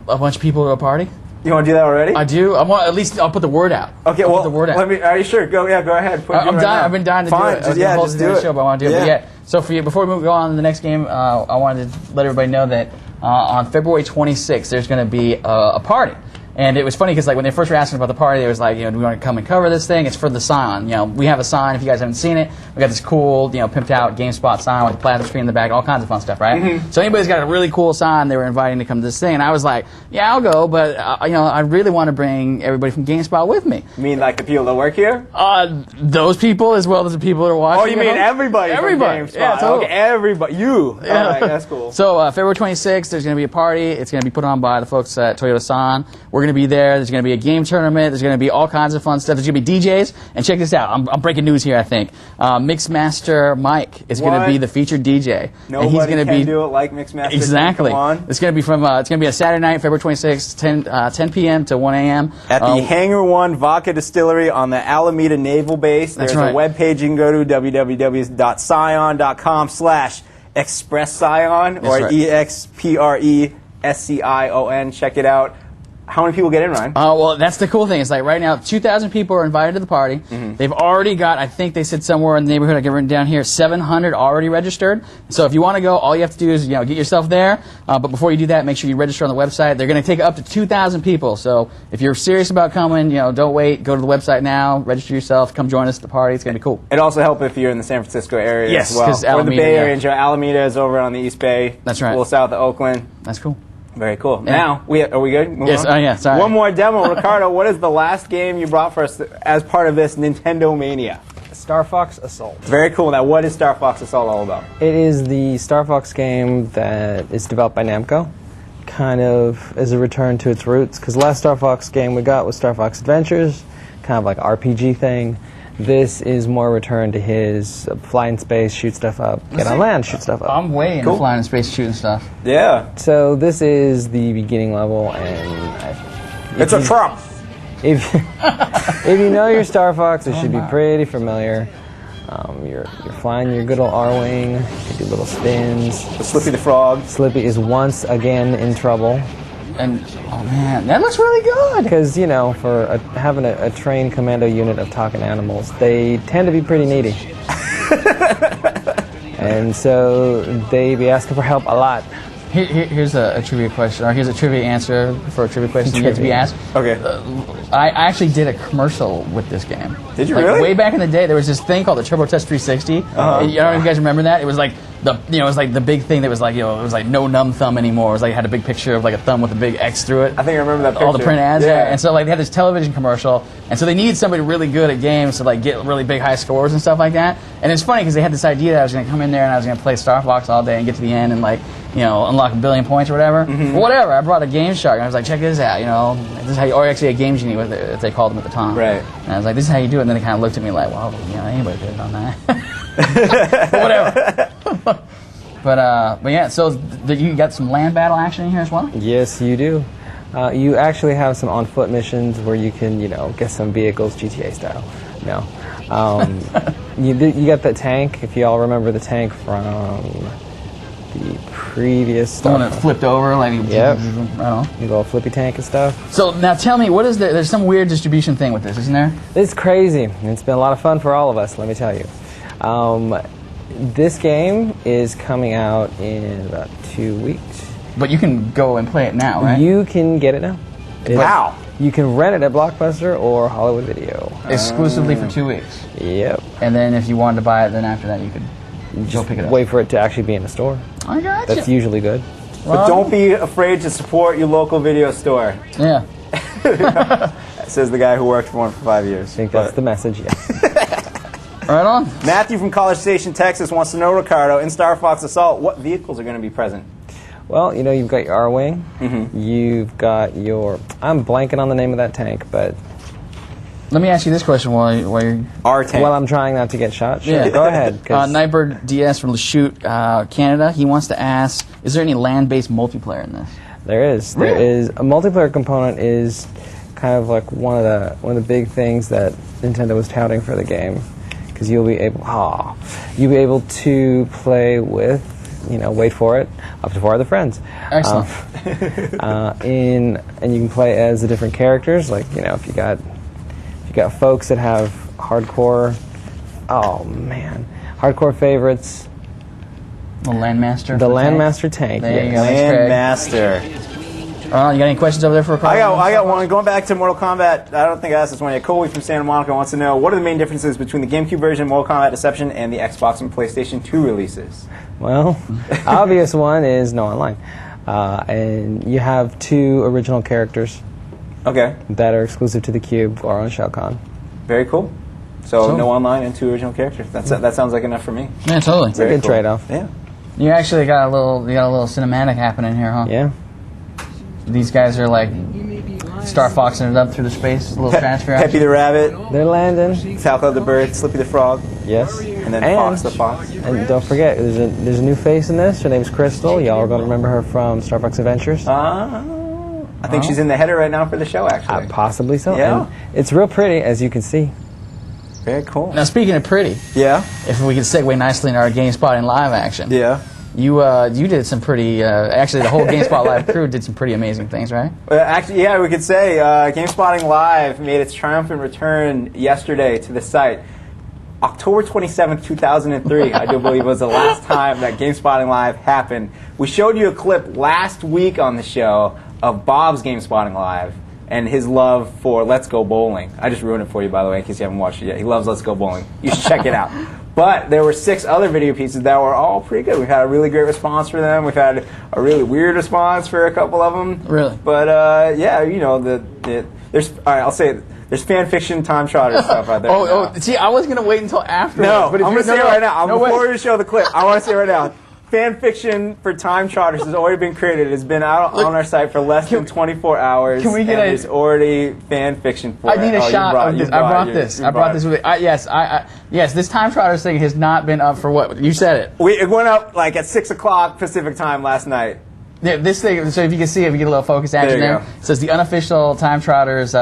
a bunch of people to a party? You want to do that already? I do. I'll put the word out. Okay, I'll put the word out. Are you sure? Go ahead. I've been dying to do it. Just do it. Show, but I want to do it. But yeah. So before we go on to the next game, I wanted to let everybody know that on February 26th, there's going to be a party. And it was funny because like when they first were asking about the party, it was like, do we want to come and cover this thing? It's for the sign. We have a sign. If you guys haven't seen it, we got this cool, pimped out GameSpot sign with a plasma screen in the back, all kinds of fun stuff, right? Mm-hmm. So anybody's got a really cool sign, they were inviting to come to this thing, and I was like, yeah, I'll go, but I really want to bring everybody from GameSpot with me. You mean like the people that work here? Those people as well as the people that are watching. Oh, you mean everybody? Everybody. From GameSpot. Yeah, totally. Okay, everybody. You. Yeah. All right, that's cool. So February 26th, there's going to be a party. It's going to be put on by the folks at Toyota San. We're going to be there. There's going to be a game tournament. There's going to be all kinds of fun stuff. There's going to be DJs. And check this out. I'm breaking news here, I think. Mixmaster Mike is going to be the featured DJ. Nobody and he's going to can do it like Mixmaster. Exactly. Come on. It's going to be it's going to be a Saturday night, February 26th, 10 p.m. to 1 a.m. At the Hangar 1 Vodka Distillery on the Alameda Naval Base. There's a webpage you can go to, www.scion.com/ExpressScion or EXPRESCION. Check it out. How many people get in, Ryan? Well, that's the cool thing. It's like right now, 2,000 people are invited to the party. Mm-hmm. They've already got, I think they said somewhere in the neighborhood, I get written down here, 700 already registered. So if you want to go, all you have to do is get yourself there. But before you do that, make sure you register on the website. They're going to take up to 2,000 people. So if you're serious about coming, don't wait. Go to the website now. Register yourself. Come join us at the party. It's going to be cool. It also helps if you're in the San Francisco area yes, as well. Or the Bay Area. Alameda is over on the East Bay. That's right. A little south of Oakland. That's cool. Very cool. Yeah. Now, are we good? Move yes, on? Yeah, sorry. One more demo. Ricardo, what is the last game you brought for us as part of this Nintendo Mania? Star Fox Assault. Very cool. Now, what is Star Fox Assault all about? It is the Star Fox game that is developed by Namco, kind of as a return to its roots, because the last Star Fox game we got was Star Fox Adventures, kind of like an RPG thing. This is more return to his fly in space, shoot stuff up, get on land, shoot stuff up. I'm way into flying in space, shooting stuff. Yeah. So this is the beginning level, and it's a Trump. If you know your Star Fox, it should be pretty familiar. You're flying your good old R-wing. You do little spins. Slippy the Frog. Slippy is once again in trouble. And oh man, that looks really good. Because for having a trained commando unit of talking animals, they tend to be pretty needy, and so they be asking for help a lot. Here's a trivia question, or here's a trivia answer for a trivia question yet to be asked. Okay. I actually did a commercial with this game. Did you really? Way back in the day, there was this thing called the Turbo Test 360. I don't know if you guys remember that. It was like it was like the big thing that was like, it was like no numb thumb anymore. It was like it had a big picture of like a thumb with a big X through it. I think I remember that picture. All the print ads, yeah. And so like they had this television commercial, and so they needed somebody really good at games to like get really big high scores and stuff like that. And it's funny because they had this idea that I was going to come in there and I was going to play Star Fox all day and get to the end and like unlock a billion points or whatever. Mm-hmm. But whatever. I brought a Game Shark and I was like, check this out. This is how you, or actually a Game Genie, as they called them at the time. Right. And I was like, this is how you do it. And then they kind of looked at me like, well, anybody could have done that. Whatever. But yeah, so you got some land battle action in here as well? Yes, you do. You actually have some on-foot missions where you can, get some vehicles, GTA style. No. You got the tank, if you all remember the tank from the previous The one that flipped over, like, yep. I don't know. Your little flippy tank and stuff. So now tell me, what is there's some weird distribution thing with this, isn't there? It's crazy. It's been a lot of fun for all of us, let me tell you. This game is coming out in about 2 weeks. But you can go and play it now, right? You can get it now. Wow. You can rent it at Blockbuster or Hollywood Video. Exclusively for 2 weeks. Yep. And then if you wanted to buy it, then after that you could go pick it up. Wait for it to actually be in the store. I got you. That's usually good. But don't be afraid to support your local video store. Yeah. Says the guy who worked for one for 5 years. I think that's the message, yes. Right on. Matthew from College Station, Texas wants to know, Ricardo, in Star Fox Assault, what vehicles are going to be present? Well, you've got your R-Wing. Mm-hmm. You've got your... I'm blanking on the name of that tank, but... Let me ask you this question while you're... R-Tank. While I'm trying not to get shot. Sure, Yeah. go ahead. Nightbird DS from Lachute, Canada. He wants to ask, is there any land-based multiplayer in this? There is. There is. A multiplayer component is kind of like one of the big things that Nintendo was touting for the game. Because you'll be able to play with, wait for it, up to 4 other friends. Excellent. And you can play as the different characters. Like, if you got folks that have hardcore favorites. The Landmaster. The Landmaster tank. There you go. Landmaster. You got any questions over there for Carl? I got one. Going back to Mortal Kombat, I don't think I asked this one yet. Colby from Santa Monica wants to know, what are the main differences between the GameCube version of Mortal Kombat Deception and the Xbox and PlayStation 2 releases? Well, obvious one is no online. And you have 2 original characters that are exclusive to the Cube, Goro and Shao Kahn. Very cool. So no online and 2 original characters. That sounds like enough for me. Yeah, totally. It's a good trade-off. Yeah. You actually got a little cinematic happening here, huh? Yeah. These guys are like Star Foxing it up through the space, a little transfer. Peppy the Rabbit, They're landing. Falco the Bird, Slippy the Frog, Yes. and then Fox the Fox. And don't forget, there's a new face in this. Her name's Crystal. Y'all are going to remember her from Star Fox Adventures. I think she's in the header right now for the show, actually. Possibly so. Yeah. And it's real pretty, as you can see. Very cool. Now, speaking of pretty, Yeah. if we can segue nicely into our GameSpot in live action. Yeah. You did some pretty, actually the whole GameSpot Live crew did some pretty amazing things, right? Actually, yeah, we could say GameSpotting Live made its triumphant return yesterday to the site. October 27th, 2003, I do believe was the last time that GameSpotting Live happened. We showed you a clip last week on the show of Bob's GameSpotting Live and his love for Let's Go Bowling. I just ruined it for you, by the way, in case you haven't watched it yet. He loves Let's Go Bowling. You should check it out. But there were 6 other video pieces that were all pretty good. We've had a really great response for them. We've had a really weird response for a couple of them. Really? But yeah, you know, there's. All right, I'll say it. There's fan fiction time trotter stuff out there. See, I was gonna wait until after. No, but I'm gonna say it right now. Before wait. we show the clip, I want to say it right now. Fan fiction for time charters has already been created. It's been out on our site for less than 24 hours. Can we get there's already fan fiction for I it. need a shot of this. I brought this with me. Yes, this time trotters thing has not been up for what? You said it. It went up like at 6 o'clock Pacific time last night. Yeah, this thing, so if you can see, if you get a little focus action There you there, go. it says the unofficial Time Trotters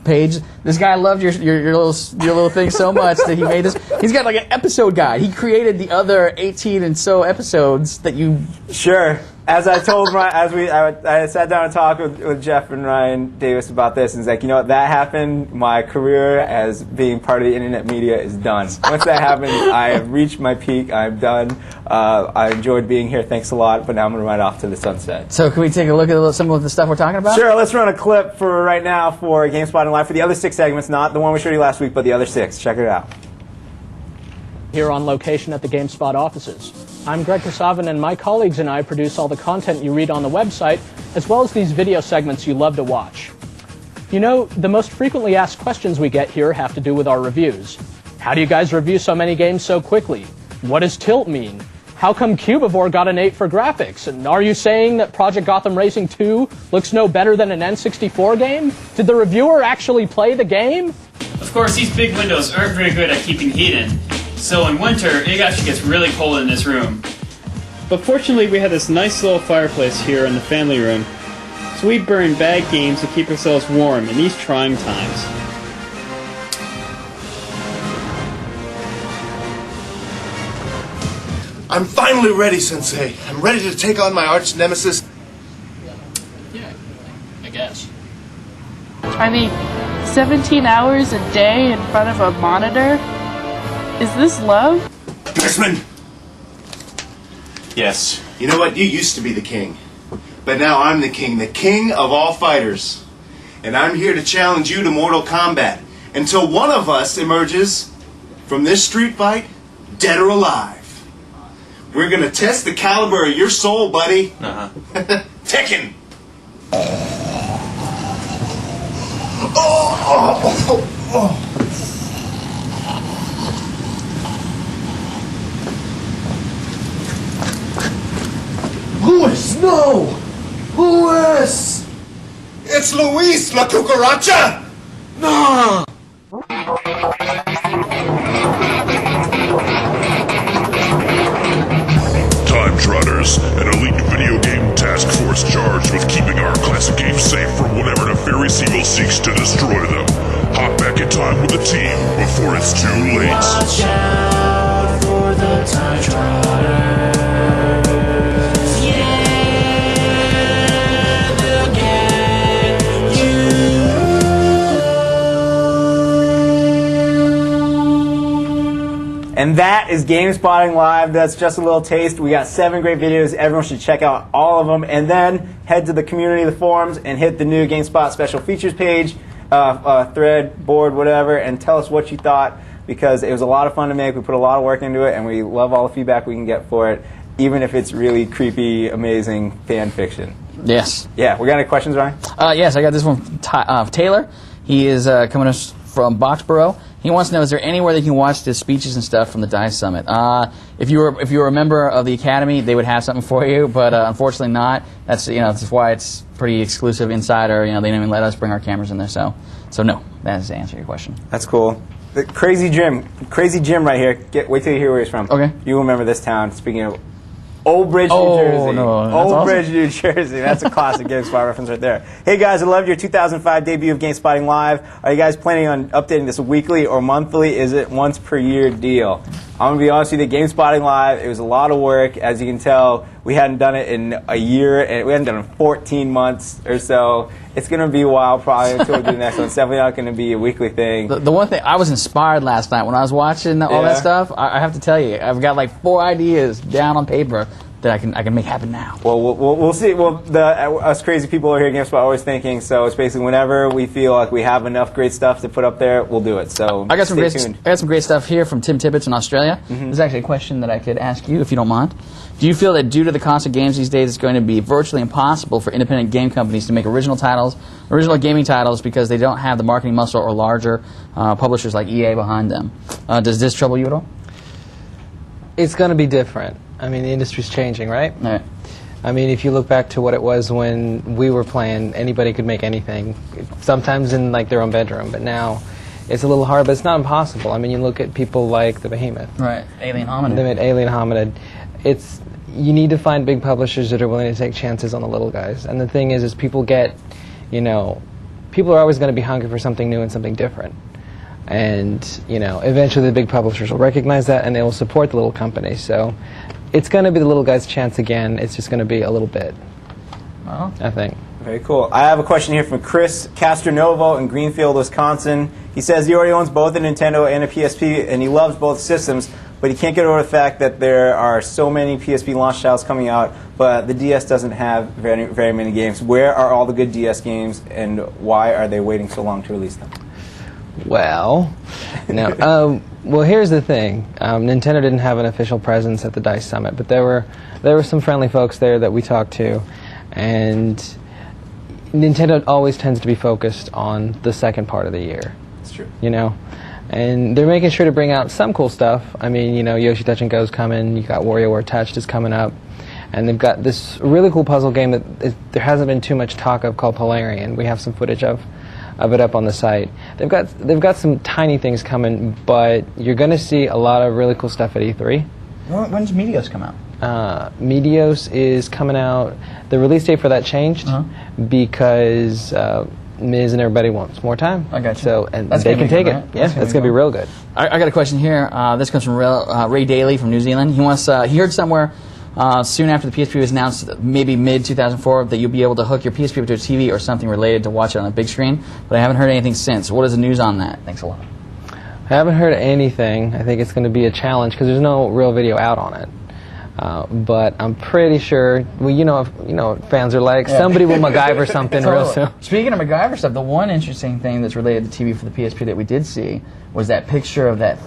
page. This guy loved your little thing so much that he made this. He's got like an episode guide. He created the other 18 and so episodes that you. Sure. As I told I sat down and talked with Jeff and Ryan Davis about this, and he's like, you know what, that happened, my career as being part of the internet media is done. Once that happened, I have reached my peak, I'm done. I enjoyed being here, thanks a lot, but now I'm going to ride off to the sunset. So can we take a look at some of the stuff we're talking about? Sure, let's run a clip for right now for GameSpot Live for the other 6 segments, not the one we showed you last week, but the other 6. Check it out. Here on location at the GameSpot offices. I'm Greg Kasavin, and my colleagues and I produce all the content you read on the website, as well as these video segments you love to watch. You know, the most frequently asked questions we get here have to do with our reviews. How do you guys review so many games so quickly? What does tilt mean? How come Cubivore got an 8 for graphics? And are you saying that Project Gotham Racing 2 looks no better than an N64 game? Did the reviewer actually play the game? Of course, these big windows aren't very good at keeping heat in. So in winter, it actually gets really cold in this room. But fortunately, we have this nice little fireplace here in the family room. So we burn bad games to keep ourselves warm in these trying times. I'm finally ready, Sensei. I'm ready to take on my arch nemesis. Yeah, I guess. I mean, 17 hours a day in front of a monitor? Is this love? Desmond! Yes. You know what? You used to be the king. But now I'm the king of all fighters. And I'm here to challenge you to Mortal Kombat until one of us emerges from this street fight dead or alive. We're gonna test the caliber of your soul, buddy. Tekken! Luis, no! Luis! It's Luis, La Cucaracha! No! Time Trotters, an elite video game task force charged with keeping our classic games safe from whatever nefarious evil seeks to destroy them. Hop back in time with the team before it's too late. Watch out for the Time Trotters. Yeah, they'll get you. And that is GameSpotting Live. That's just a little taste. We got 7 great videos. Everyone should check out all of them. And then head to the community, the forums, and hit the new GameSpot special features page, thread, board, whatever, and tell us what you thought, because it was a lot of fun to make. We put a lot of work into it, and we love all the feedback we can get for it, even if it's really creepy, amazing fan fiction. Yes. Yeah, we got any questions, Ryan? Yes, I got this one from Taylor. He is coming to us from Boxborough. He wants to know, is there anywhere they can watch the speeches and stuff from the DICE Summit? If you were a member of the Academy, they would have something for you, but unfortunately not. That's that's why it's pretty exclusive insider. They don't even let us bring our cameras in there. So no, that is the answer to your question. That's cool. The Crazy Jim right here. Wait till you hear where he's from. Okay. You remember this town. Speaking of Old Bridge, New Jersey. No, that's Old awesome. Bridge, New Jersey. That's a classic GameSpot reference right there. Hey guys, I loved your 2005 debut of GameSpotting Live. Are you guys planning on updating this weekly or monthly? Is it once per year deal? I'm going to be honest with you, GameSpotting Live, it was a lot of work. As you can tell, we hadn't done it in a year, and we hadn't done it in 14 months or so. It's going to be a while probably until we do the next one. It's definitely not going to be a weekly thing. The one thing, I was inspired last night when I was watching all that stuff. I have to tell you, I've got like 4 ideas down on paper that I can make happen now. Well, we'll see. Well, us crazy people over here at GameSpot are always thinking, so it's basically whenever we feel like we have enough great stuff to put up there, we'll do it. So I got some tuned. great stuff here from Tim Tibbetts in Australia. This is actually a question that I could ask you if you don't mind. Do you feel that due to the cost of games these days, it's going to be virtually impossible for independent game companies to make original gaming titles, because they don't have the marketing muscle or larger publishers like EA behind them? Does this trouble you at all? It's going to be different. I mean, the industry's changing, right? Right. I mean, if you look back to what it was when we were playing, anybody could make anything, sometimes in like their own bedroom. But now, it's a little hard, but it's not impossible. I mean, you look at people like the Behemoth. Right. Alien Hominid. They made Alien Hominid. You need to find big publishers that are willing to take chances on the little guys. And the thing is people get, people are always going to be hungry for something new and something different. And, eventually the big publishers will recognize that, and they will support the little companies. So it's going to be the little guy's chance again. It's just going to be a little bit, I think. Very cool. I have a question here from Chris Castronovo in Greenfield, Wisconsin. He says he already owns both a Nintendo and a PSP, and he loves both systems, but he can't get over the fact that there are so many PSP launch titles coming out, but the DS doesn't have very, very many games. Where are all the good DS games, and why are they waiting so long to release them? Well, no. Well, here's the thing. Nintendo didn't have an official presence at the DICE Summit, but there were some friendly folks there that we talked to, and Nintendo always tends to be focused on the second part of the year. That's true. And they're making sure to bring out some cool stuff. I mean, Yoshi Touch and Go's coming. You got WarioWare Touched is coming up, and they've got this really cool puzzle game that there hasn't been too much talk of called Polarian. We have some footage of it up on the site. They've got some tiny things coming, but you're going to see a lot of really cool stuff at E3. When's Meteos come out? Meteos is coming out. The release date for that changed because Miz and everybody wants more time. I got you. So and that's they can take good, it. right? Yeah, that's going to be real good. I got a question here. This comes from Ray Daly from New Zealand. He heard somewhere soon after the PSP was announced, maybe mid-2004, that you'll be able to hook your PSP to a TV or something related to watch it on a big screen, but I haven't heard anything since. What is the news on that? Thanks a lot. I haven't heard anything. I think it's going to be a challenge because there's no real video out on it. But I'm pretty sure, well, what fans are like. Yeah. Somebody will MacGyver something real soon. Speaking of MacGyver stuff, the one interesting thing that's related to TV for the PSP that we did see was that picture of that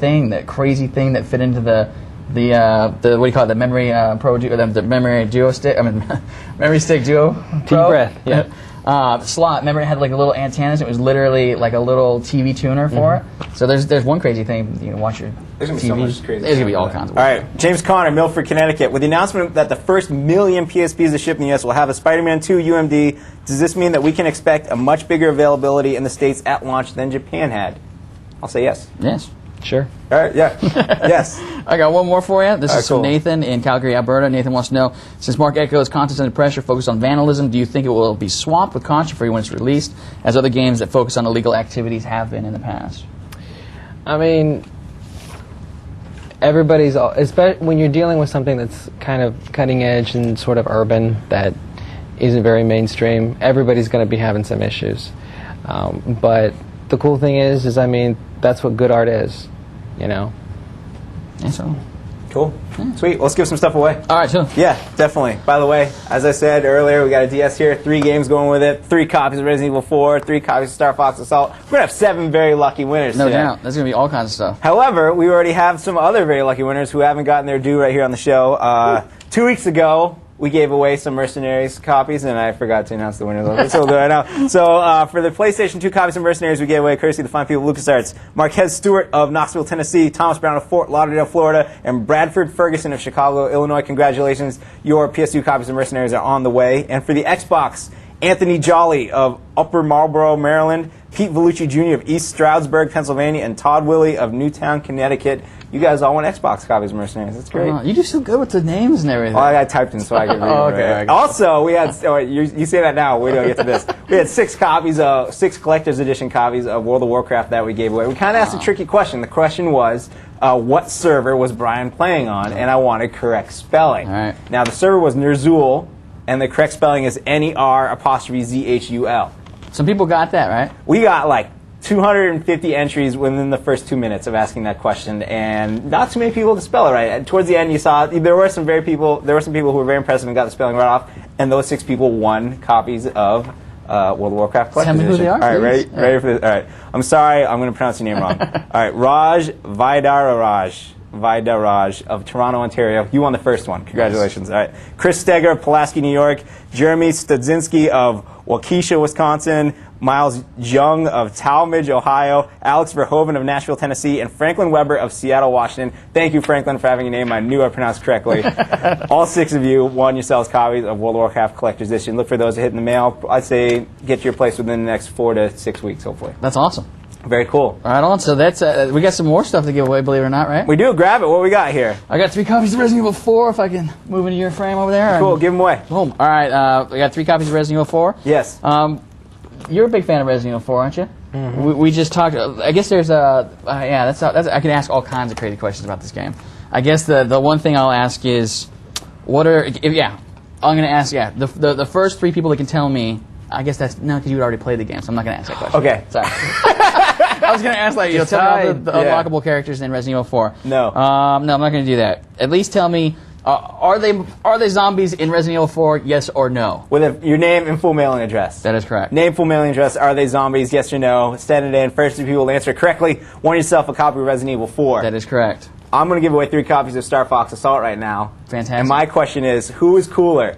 crazy thing that fit into the what do you call it? The Memory Pro, the Memory Duo stick. Memory Stick Duo. Deep breath. Yeah. Slot. Remember, it had like a little antennas. It was literally like a little TV tuner for it. So there's one crazy thing. You know, watch your There's gonna TV. be so much crazy. There's gonna be all kinds of. All right, James Conner, Milford, Connecticut. With the announcement that the first 1 million PSPs to ship in the U.S. will have a Spider-Man 2 UMD, does this mean that we can expect a much bigger availability in the States at launch than Japan had? I'll say yes. Yes. Sure. All right, yeah. Yes. I got one more for you. This is cool. from Nathan in Calgary, Alberta. Nathan wants to know, since Mark Echo's Contest Under Pressure focused on vandalism, do you think it will be swapped with Contra Free when it's released, as other games that focus on illegal activities have been in the past? I mean, everybody's, especially when you're dealing with something that's kind of cutting edge and sort of urban that isn't very mainstream, everybody's going to be having some issues. But the cool thing is I mean, that's what good art is, you know. Yeah, so. Cool. Sweet. Let's give some stuff away. All right, sure. Yeah, definitely. By the way, as I said earlier, we got a DS here, 3 games going with it, 3 copies of Resident Evil 4, 3 copies of Star Fox Assault. We're going to have 7 very lucky winners No today. doubt. There's going to be all kinds of stuff. However, we already have some other very lucky winners who haven't gotten their due right here on the show. 2 weeks ago, we gave away some Mercenaries copies, and I forgot to announce the winners of it, so we'll do it now. So for the PlayStation 2 copies of Mercenaries, we gave away courtesy of the fine people of LucasArts, Marquez Stewart of Knoxville, Tennessee, Thomas Brown of Fort Lauderdale, Florida, and Bradford Ferguson of Chicago, Illinois. Congratulations. Your PS2 copies of Mercenaries are on the way. And for the Xbox, Anthony Jolly of Upper Marlboro, Maryland, Pete Vellucci Jr. of East Stroudsburg, Pennsylvania, and Todd Willie of Newtown, Connecticut. You guys all want Xbox copies of Mercenaries. That's great. You do so good with the names and everything. Well, I got typed in so I could read Okay, it. right. Also, we had, you say that now, wait till I get to this. We had 6 collector's edition copies of World of Warcraft that we gave away. We kind of asked a tricky question. The question was, what server was Brian playing on? And I wanted correct spelling. All right. Now, the server was Ner'zhul, and the correct spelling is NER''ZHUL. Some people got that, right? We got like 250 entries within the first 2 minutes of asking that question, and not too many people to spell it right. And towards the end, you saw there were some people who were very impressive and got the spelling right off, and those 6 people won copies of World of Warcraft Collector's Tell me who Edition. they are, All right, please. ready for this? All right. I'm sorry, I'm going to pronounce your name wrong. All right, Raj Vidaraj of Toronto, Ontario. You won the first one. Congratulations. All right. Chris Steger of Pulaski, New York. Jeremy Studzinski of Waukesha, Wisconsin. Miles Jung of Talmadge, Ohio. Alex Verhoeven of Nashville, Tennessee. And Franklin Weber of Seattle, Washington. Thank you, Franklin, for having a name I knew I pronounced correctly. All 6 of you won yourselves copies of World of Warcraft Collector's Edition. Look for those to hit in the mail. I'd say get to your place within the next 4 to 6 weeks, hopefully. That's awesome. Very cool. Right on. So that's we got some more stuff to give away, believe it or not, right? We do. Grab it. What we got here? I got 3 copies of Resident Evil 4, if I can move into your frame over there. Cool. Give them away. Boom. All right. We got 3 copies of Resident Evil 4. Yes. You're a big fan of Resident Evil 4, aren't you? Mm-hmm. We just talked. I guess there's a that's I can ask all kinds of crazy questions about this game. I guess the one thing I'll ask is, I'm going to ask the first 3 people that can tell me. I guess that's no, because you had already played the game, so I'm not going to ask that question. Okay. Sorry. I was going to ask, tell me all the unlockable characters in Resident Evil 4. No. No, I'm not going to do that. At least tell me, are they zombies in Resident Evil 4, yes or no? With your name and full mailing address. That is correct. Name, full mailing address, are they zombies, yes or no? Send it in. First 3 people to answer correctly, won yourself a copy of Resident Evil 4. That is correct. I'm going to give away 3 copies of Star Fox Assault right now. Fantastic. And my question is, who is cooler?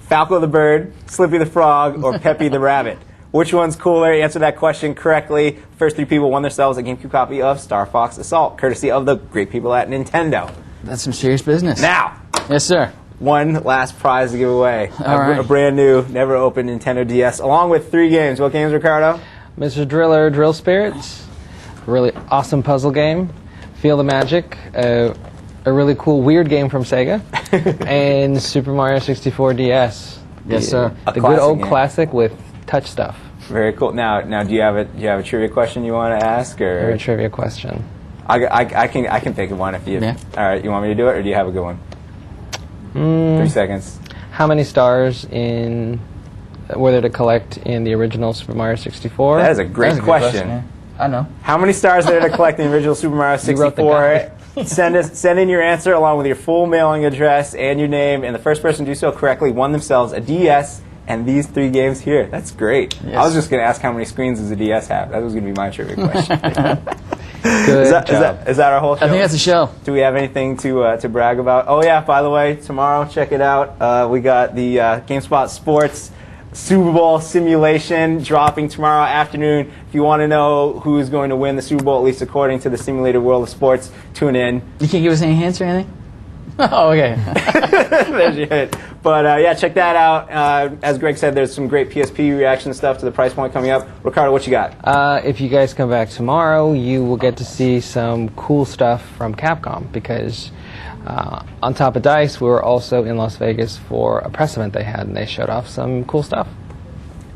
Falco the Bird, Slippy the Frog, or Peppy the Rabbit? Which one's cooler? Answer that question correctly. First 3 people won themselves a GameCube copy of Star Fox Assault, courtesy of the great people at Nintendo. That's some serious business. Now, yes, sir. One last prize to give away. Right. A brand new, never opened Nintendo DS, along with 3 games. What games, Ricardo? Mr. Driller, Drill Spirits. Really awesome puzzle game. Feel the Magic. A really cool weird game from Sega. And Super Mario 64 DS. Yes, sir. The good old classic with touch stuff. Very cool. Now, do you have a trivia question you want to ask, or a trivia question? I can think of one if you. Yeah. All right. You want me to do it, or do you have a good one? 3 seconds. How many stars were there to collect in the original Super Mario 64? That is a great question. Yeah. I know. How many stars are there to collect in the original Super Mario 64? Send in your answer along with your full mailing address and your name, and the first person to do so correctly won themselves a DS and these 3 games here. That's great. Yes. I was just going to ask how many screens does a DS have. That was going to be my trivia question. Good job. Is that our whole show? I think that's the show. Do we have anything to brag about? Oh yeah, by the way, tomorrow, check it out. We got the GameSpot Sports Super Bowl simulation dropping tomorrow afternoon. If you want to know who is going to win the Super Bowl, at least according to the simulated world of sports, tune in. You can't give us any hints or anything? Oh, okay. There's your hit. But yeah, check that out. As Greg said, there's some great PSP reaction stuff to the price point coming up. Ricardo, what you got? If you guys come back tomorrow, you will get to see some cool stuff from Capcom, because on top of DICE, we were also in Las Vegas for a press event they had, and they showed off some cool stuff.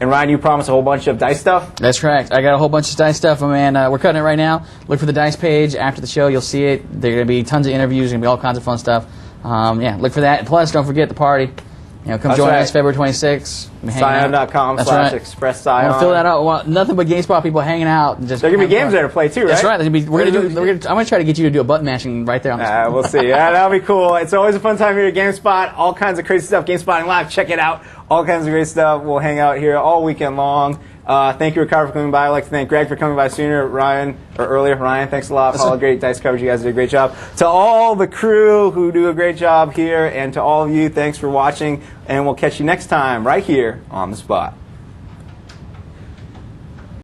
And Ryan, you promised a whole bunch of DICE stuff? That's correct. I got a whole bunch of DICE stuff, man. We're cutting it right now. Look for the DICE page. After the show, you'll see it. There are going to be tons of interviews. There's going to be all kinds of fun stuff. Yeah, look for that. Plus, don't forget the party. come That's join right. us February 26th. Scion.com/express-scion. We'll fill that out. Well, nothing but GameSpot people hanging out. And just There are going to be games there to play, too, right? That's right. I'm going to try to get you to do a button mashing right there on the screen. We'll see. That'll be cool. It's always a fun time here at GameSpot. All kinds of crazy stuff. GameSpotting Live. Check it out. All kinds of great stuff. We'll hang out here all weekend long. Thank you, Ricardo, for coming by. I'd like to thank Greg for coming by sooner. Ryan, thanks a lot for all the great dice coverage. You guys did a great job. To all the crew who do a great job here, and to all of you, thanks for watching. And we'll catch you next time right here on The Spot.